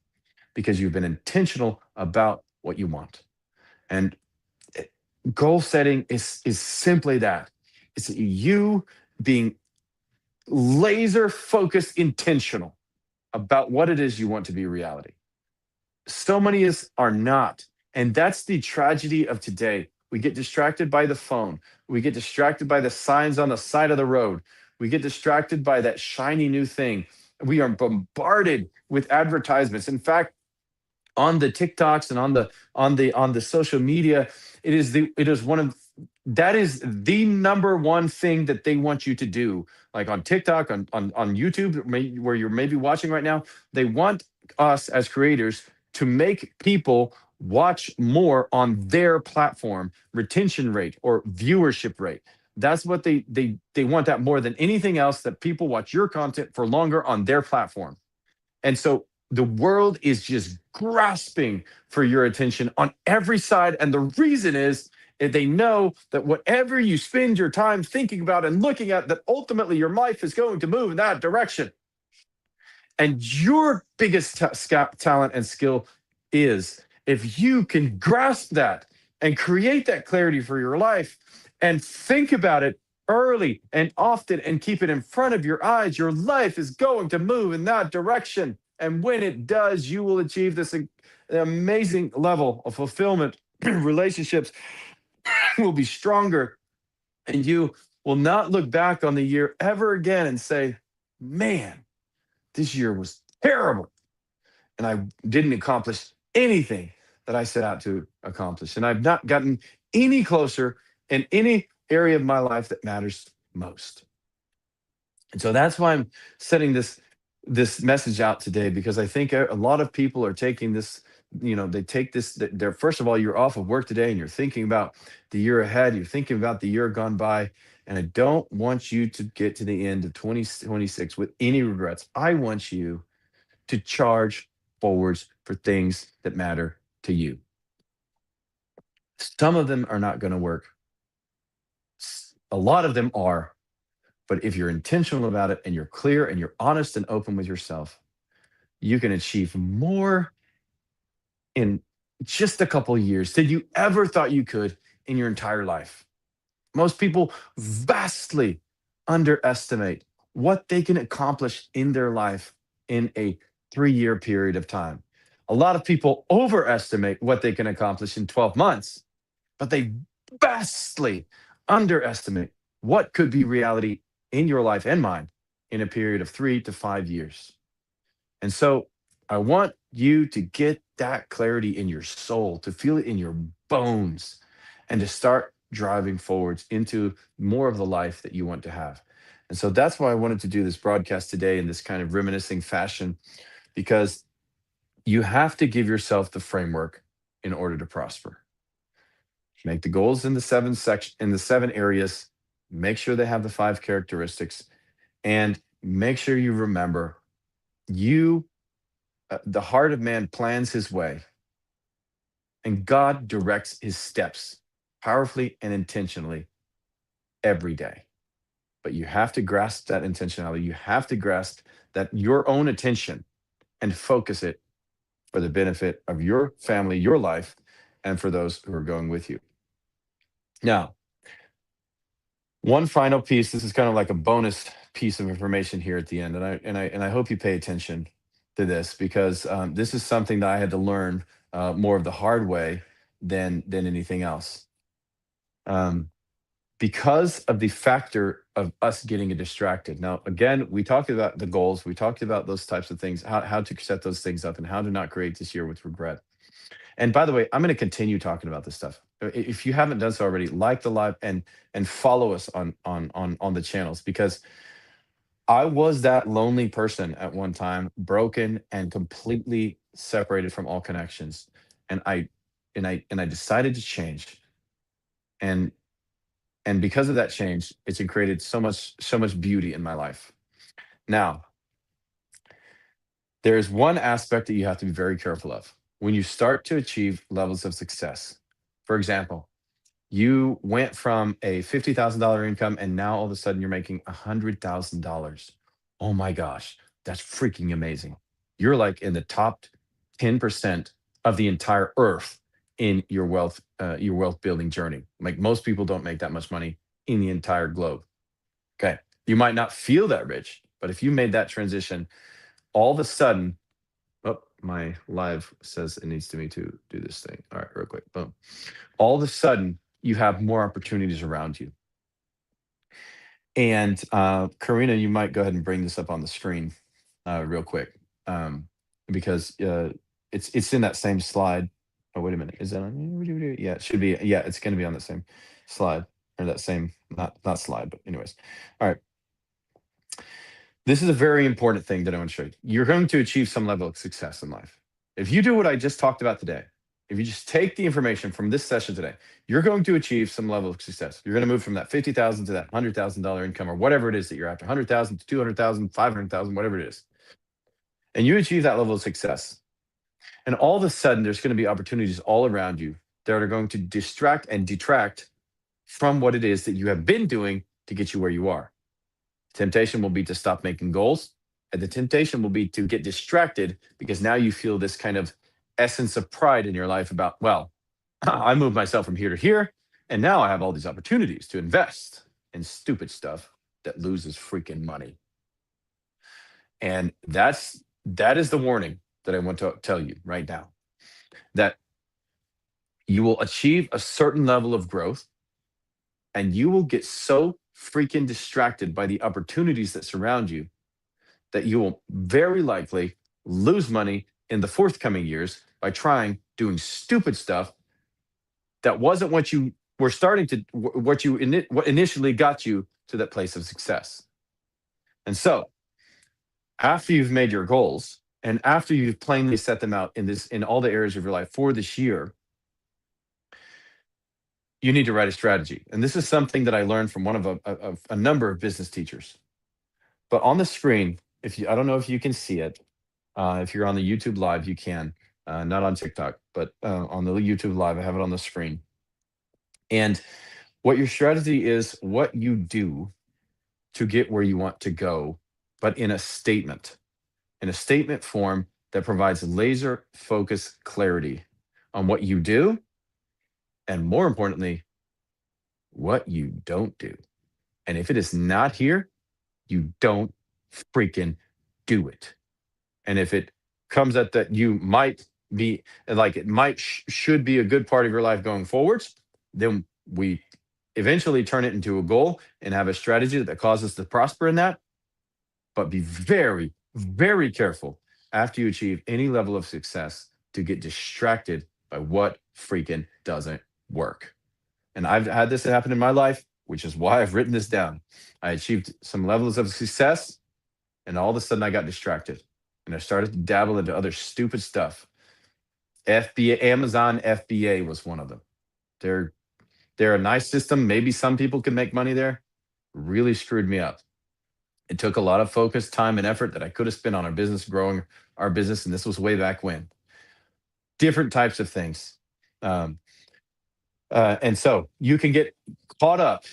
because you've been intentional about what you want. And goal setting is simply that. It's you being laser focused, intentional about what it is you want to be reality. So many are not. And that's the tragedy of today. We get distracted by the phone. We get distracted by the signs on the side of the road. We get distracted by that shiny new thing. We are bombarded with advertisements. In fact, on the TikToks and on the social media, it is one of that is the number one thing that they want you to do. Like on TikTok, on YouTube, where you're maybe watching right now, they want us as creators to make people watch more on their platform, retention rate or viewership rate. That's what they want that more than anything else, that people watch your content for longer on their platform. And so the world is just grasping for your attention on every side. And the reason is that they know that whatever you spend your time thinking about and looking at, that ultimately your life is going to move in that direction. And your biggest talent and skill is if you can grasp that and create that clarity for your life and think about it early and often and keep it in front of your eyes, your life is going to move in that direction. And when it does, you will achieve this amazing level of fulfillment. Relationships will be stronger, and you will not look back on the year ever again and say, man, this year was terrible and I didn't accomplish anything that I set out to accomplish. And I've not gotten any closer in any area of my life that matters most. And so that's why I'm setting this message out today, because I think a lot of people are taking this, they take this, they're, first of all, you're off of work today and you're thinking about the year ahead, you're thinking about the year gone by. And I don't want you to get to the end of 2026 with any regrets. I want you to charge forwards for things that matter to you. Some of them are not going to work. A lot of them are. But if you're intentional about it and you're clear and you're honest and open with yourself, you can achieve more in just a couple of years than you ever thought you could in your entire life. Most people vastly underestimate what they can accomplish in their life in a 3 year period of time. A lot of people overestimate what they can accomplish in 12 months, but they vastly underestimate what could be reality in your life and mine in a period of 3 to 5 years. And so I want you to get that clarity in your soul, to feel it in your bones, and to start driving forwards into more of the life that you want to have. And so that's why I wanted to do this broadcast today in this kind of reminiscing fashion, because you have to give yourself the framework in order to prosper. Make the goals in the 7 areas, make sure they have the 5 characteristics, and make sure you remember you the heart of man plans his way, and God directs his steps powerfully and intentionally every day. But you have to grasp that intentionality. You have to grasp that your own attention and focus it for the benefit of your family, your life, and for those who are going with you. Now, one final piece. This is kind of like a bonus piece of information here at the end, and I hope you pay attention to this, because this is something that I had to learn more of the hard way than anything else. Um, because of the factor of us getting distracted. Now, again, we talked about the goals, we talked about those types of things, how to set those things up, and how to not create this year with regret. And by the way, I'm going to continue talking about this stuff. If you haven't done so already, like the live and follow us on the channels, because I was that lonely person at one time, broken and completely separated from all connections. And I decided to change. And and because of that change, it's created so much beauty in my life. Now, there is one aspect that you have to be very careful of when you start to achieve levels of success. For example, you went from a $50,000 income and now all of a sudden you're making $100,000. Oh my gosh, that's freaking amazing. You're like in the top 10% of the entire earth in your wealth building journey. Like most people don't make that much money in the entire globe. Okay. You might not feel that rich, but if you made that transition, all of a sudden, oh, my live says it needs to me to do this thing. All right, real quick. Boom. All of a sudden, you have more opportunities around you. And Karina, you might go ahead and bring this up on the screen real quick, because it's in that same slide. Oh, wait a minute. Is that on? Yeah, it should be. Yeah, it's going to be on the same slide, or that same, not slide, but anyways. All right. This is a very important thing that I want to show you. You're going to achieve some level of success in life. If you do what I just talked about today, if you just take the information from this session today, you're going to achieve some level of success. You're going to move from that 50,000 to that $100,000 income, or whatever it is that you're after, 100,000 to 200,000, 500,000, whatever it is. And you achieve that level of success. And all of a sudden, there's going to be opportunities all around you that are going to distract and detract from what it is that you have been doing to get you where you are. Temptation will be to stop making goals And the temptation will be to get distracted because now you feel this kind of essence of pride in your life about, well, I moved myself from here to here, and now I have all these opportunities to invest in stupid stuff that loses freaking money. And that is the warning that I want to tell you right now, that you will achieve a certain level of growth and you will get so freaking distracted by the opportunities that surround you that you will very likely lose money in the forthcoming years by doing stupid stuff that wasn't what you were starting to what initially got you to that place of success. And so, after you've made your goals and after you've plainly set them out in all the areas of your life for this year, you need to write a strategy. And this is something that I learned from one of a number of business teachers. But on the screen, if you I don't know if you can see it. If you're on the YouTube live, you can. Not on TikTok, but on the YouTube live, I have it on the screen. And what your strategy is, what you do to get where you want to go, but in a statement form that provides laser focus clarity on what you do, and more importantly, what you don't do. And if it is not here, you don't freaking do it. And if it comes at that you might be like it might should be a good part of your life going forwards, then we eventually turn it into a goal and have a strategy that causes us to prosper in that. But be very, very careful after you achieve any level of success to get distracted by what freaking doesn't work. And I've had this happen in my life, which is why I've written this down. I achieved some levels of success, and all of a sudden I got distracted and I started to dabble into other stupid stuff. FBA, Amazon FBA was one of them. They're they're a nice system. Maybe some people can make money there. Really screwed me up. It took a lot of focus, time, and effort that I could have spent on our business, growing our business. And this was way back when. Different types of things. Um, and so you can get caught up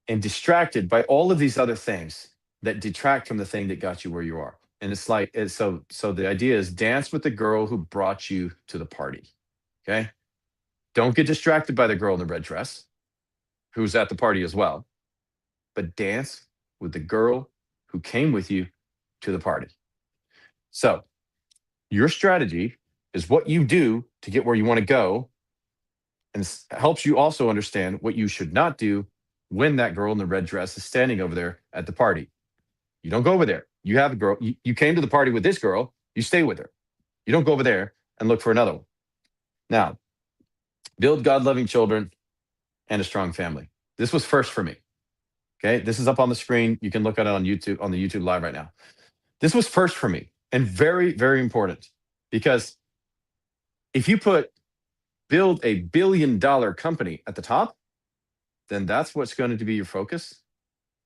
and distracted by all of these other things that detract from the thing that got you where you are. And so the idea is dance with the girl who brought you to the party. Okay. Don't get distracted by the girl in the red dress who's at the party as well, but dance with the girl who came with you to the party. So your strategy is what you do to get where you want to go, and helps you also understand what you should not do when that girl in the red dress is standing over there at the party. You don't go over there. You have a girl. You came to the party with this girl. You stay with her. You don't go over there and look for another one. Now, build God loving children and a strong family. This was first for me. Okay. This is up on the screen. You can look at it on YouTube, on the YouTube live right now. This was first for me and very, very important, because if you put build a $1 billion company at the top, then that's what's going to be your focus.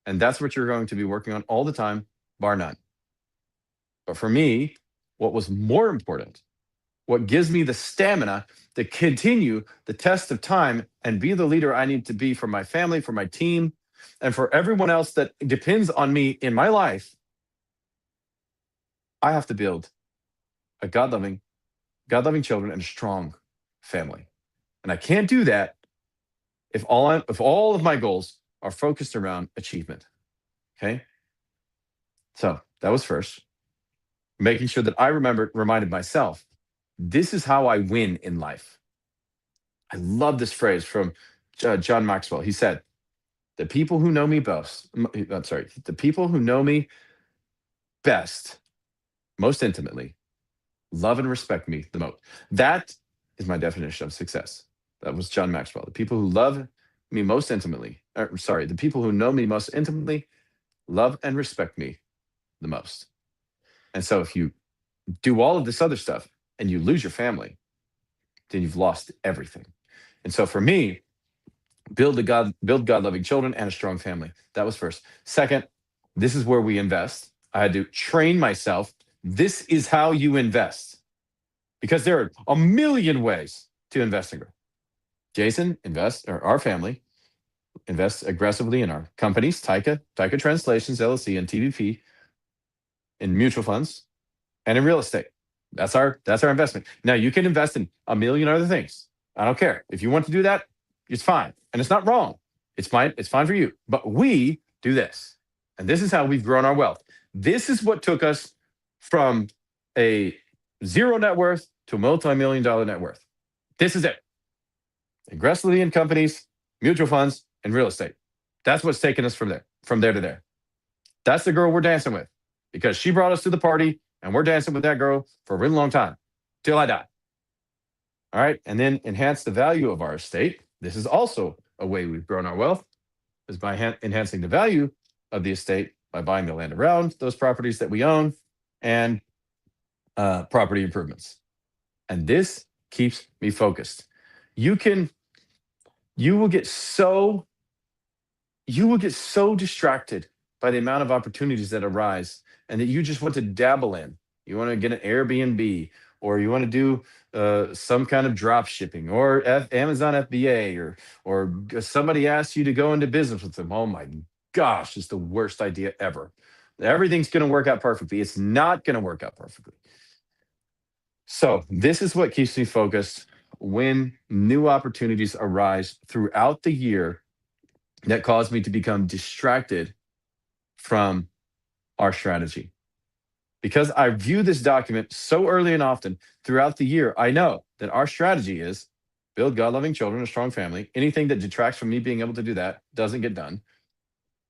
And that's what you're going to be working on all the time, bar none. But for me, what was more important, what gives me the stamina to continue the test of time and be the leader I need to be for my family, for my team, and for everyone else that depends on me in my life, I have to build a God-loving children and a strong family. And I can't do that if all of my goals are focused around achievement. Okay? So that was first. Making sure that I reminded myself, this is how I win in life. I love this phrase from John Maxwell. He said, the people who know me best, the people who know me best, most intimately, love and respect me the most. That is my definition of success. That was John Maxwell. The people who love me most intimately, the people who know me most intimately love and respect me the most. And so if you do all of this other stuff and you lose your family, then you've lost everything. And so for me, build God-loving children and a strong family. That was first. Second, this is where we invest. I had to train myself. This is how you invest, because there are a million ways to invest and grow. Jason or our family invests aggressively in our companies, Taika Translations LLC and TVP, in mutual funds and in real estate. That's our investment. Now you can invest in a million other things. I don't care. If you want to do that, it's fine. And it's not wrong. It's fine for you. But we do this. And this is how we've grown our wealth. This is what took us from a zero net worth to a multi-million dollar net worth. This is it. Aggressively in companies, mutual funds, and real estate. That's what's taken us from there to there. That's the girl we're dancing with because she brought us to the party and we're dancing with that girl for a really long time till I die. All right. And then enhance the value of our estate. This is also a way we've grown our wealth is by enhancing the value of the estate by buying the land around those properties that we own and property improvements. And this keeps me focused. You can, you will get so, you will get so distracted by the amount of opportunities that arise and that you just want to dabble in. You want to get an Airbnb or you want to do some kind of drop shipping or Amazon FBA or somebody asks you to go into business with them. Oh my gosh, it's the worst idea ever. Everything's going to work out perfectly. It's not going to work out perfectly. So this is what keeps me focused when new opportunities arise throughout the year that cause me to become distracted from our strategy. Because I view this document so early and often throughout the year, I know that our strategy is build God loving children, a strong family. Anything that detracts from me being able to do that doesn't get done.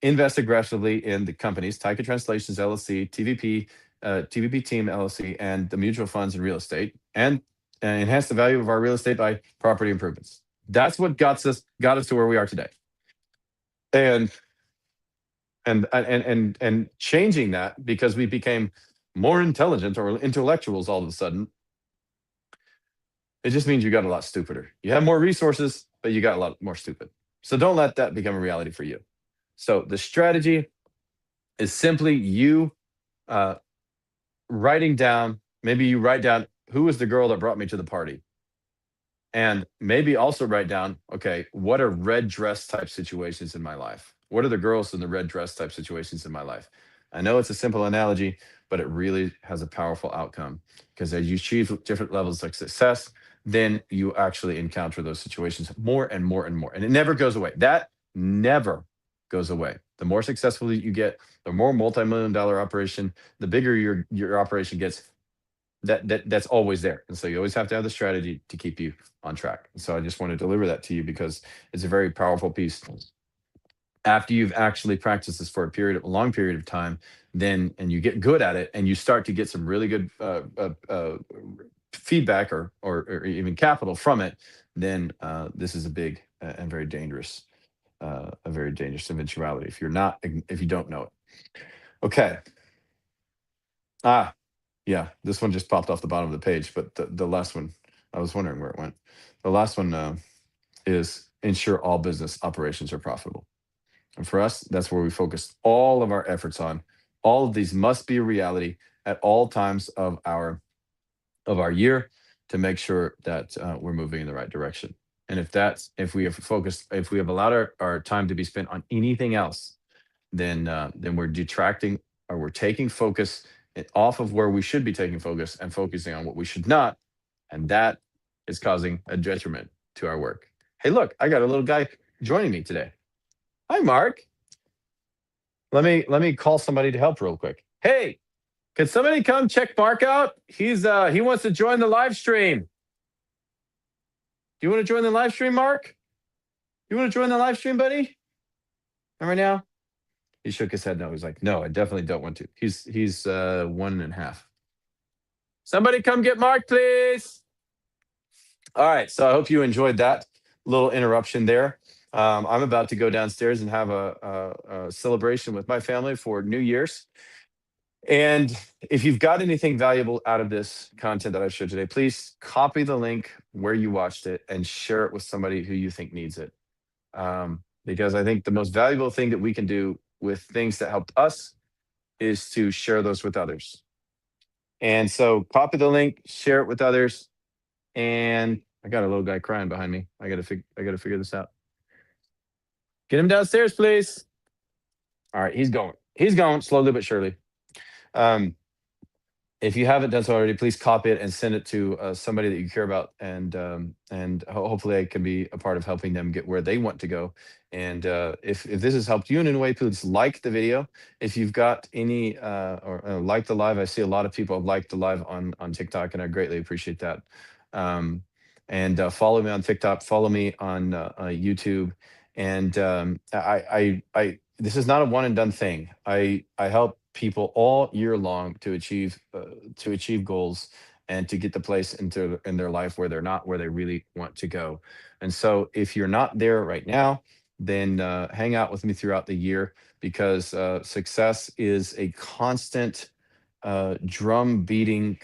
Invest aggressively in the companies, Taika Translations LLC, TVP Team LLC, and the mutual funds and real estate, and enhance the value of our real estate by property improvements. That's what got us to where we are today. And changing that because we became more intelligent or intellectuals all of a sudden, it just means you got a lot stupider. You have more resources, but you got a lot more stupid. So don't let that become a reality for you. So the strategy is simply you writing down, maybe you write down who was the girl that brought me to the party. And maybe also write down, okay, what are red dress type situations in my life? What are the girls in the red dress type situations in my life? I know it's a simple analogy, but it really has a powerful outcome because as you achieve different levels of success, then you actually encounter those situations more and more and more. And it never goes away. That never goes away. The more successful you get, the more multi-million dollar operation, the bigger your operation gets, that's always there. And so you always have to have the strategy to keep you on track. And so I just want to deliver that to you because it's a very powerful piece. After you've actually practiced this for a long period of time, then and you get good at it and you start to get some really good feedback or even capital from it, then this is a big and very dangerous eventuality if you don't know it. Okay. Yeah, this one just popped off the bottom of the page, but the last one, I was wondering where it went. The last one is ensure all business operations are profitable. And for us, that's where we focus all of our efforts on. All of these must be a reality at all times of our year to make sure that we're moving in the right direction. And if we have allowed our time to be spent on anything else, then we're detracting or we're taking focus off of where we should be taking focus and focusing on what we should not. And that is causing a detriment to our work. Hey, look, I got a little guy joining me today. Hi, Mark. Let me call somebody to help real quick. Hey, can somebody come check Mark out? He wants to join the live stream. Do you want to join the live stream, Mark? You want to join the live stream, buddy? And right now? He shook his head no. He's like, no, I definitely don't want to. He's 1.5. Somebody come get Mark, please. All right. So I hope you enjoyed that little interruption there. I'm about to go downstairs and have a celebration with my family for New Year's. And if you've got anything valuable out of this content that I showed today, please copy the link where you watched it and share it with somebody who you think needs it. Because I think the most valuable thing that we can do with things that helped us is to share those with others. And so copy the link, share it with others. And I got a little guy crying behind me. I gotta figure this out. Get him downstairs, please. All right, he's going slowly but surely. Um, if you haven't done so already, please copy it and send it to somebody that you care about, and hopefully I can be a part of helping them get where they want to go. And if this has helped you in any way, please like the video. If you've got any like the live, I see a lot of people have liked the live on TikTok, and I greatly appreciate that. Um, and follow me on TikTok, follow me on YouTube, and this is not a one and done thing. I help people all year long to achieve goals and to get the place into in their life where they're not where they really want to go. And so if you're not there right now, then hang out with me throughout the year, because success is a constant drum beating,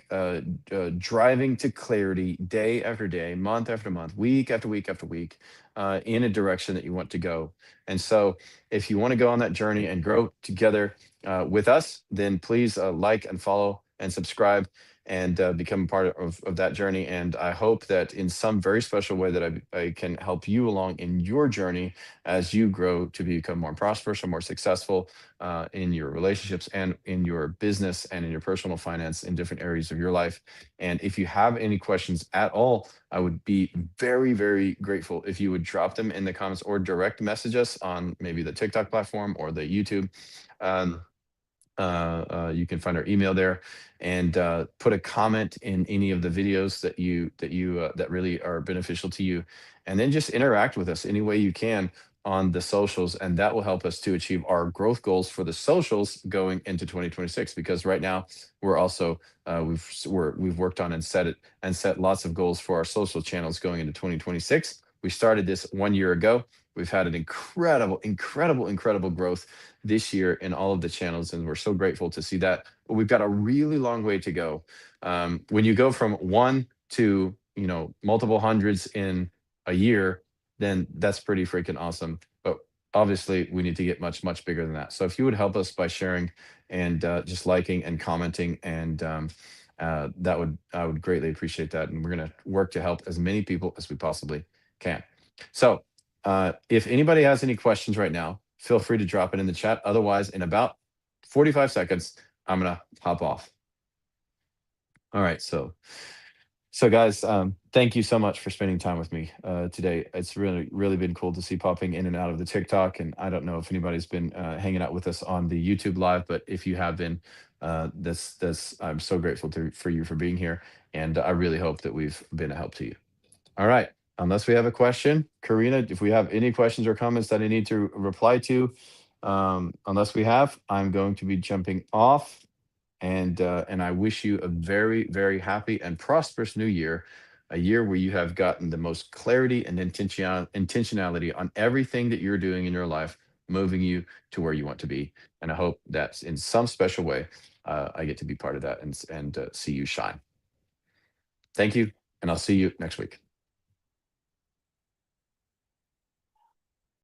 driving to clarity day after day, month after month, week after week after week, in a direction that you want to go. And so, if you want to go on that journey and grow together with us, then please like and follow and subscribe, and become part of that journey. And I hope that in some very special way that I can help you along in your journey as you grow to become more prosperous or more successful in your relationships and in your business and in your personal finance in different areas of your life. And if you have any questions at all, I would be very, very grateful if you would drop them in the comments or direct message us on maybe the TikTok platform or the YouTube. Um, you can find our email there, and put a comment in any of the videos that really are beneficial to you, and then just interact with us any way you can on the socials, and that will help us to achieve our growth goals for the socials going into 2026. Because right now we're also we've worked on and set lots of goals for our social channels going into 2026. We started this 1 year ago. We've had an incredible growth this year in all of the channels, and we're so grateful to see that. But we've got a really long way to go. When you go from one to multiple hundreds in a year, then that's pretty freaking awesome. But obviously, we need to get much bigger than that. So if you would help us by sharing and just liking and commenting, and that would I would greatly appreciate that. And we're gonna work to help as many people as we possibly can. So if anybody has any questions right now, feel free to drop it in the chat. Otherwise, in about 45 seconds, I'm gonna hop off. All right. So guys, thank you so much for spending time with me today. It's really been cool to see popping in and out of the TikTok, and I don't know if anybody's been hanging out with us on the YouTube live, but if you have been, this I'm so grateful for you for being here, and I really hope that we've been a help to you. All right. Unless we have a question, Karina, if we have any questions or comments that I need to reply to, unless we have, I'm going to be jumping off. And I wish you a very, very happy and prosperous new year, a year where you have gotten the most clarity and intentionality on everything that you're doing in your life, moving you to where you want to be. And I hope that in some special way, I get to be part of that, and see you shine. Thank you, and I'll see you next week.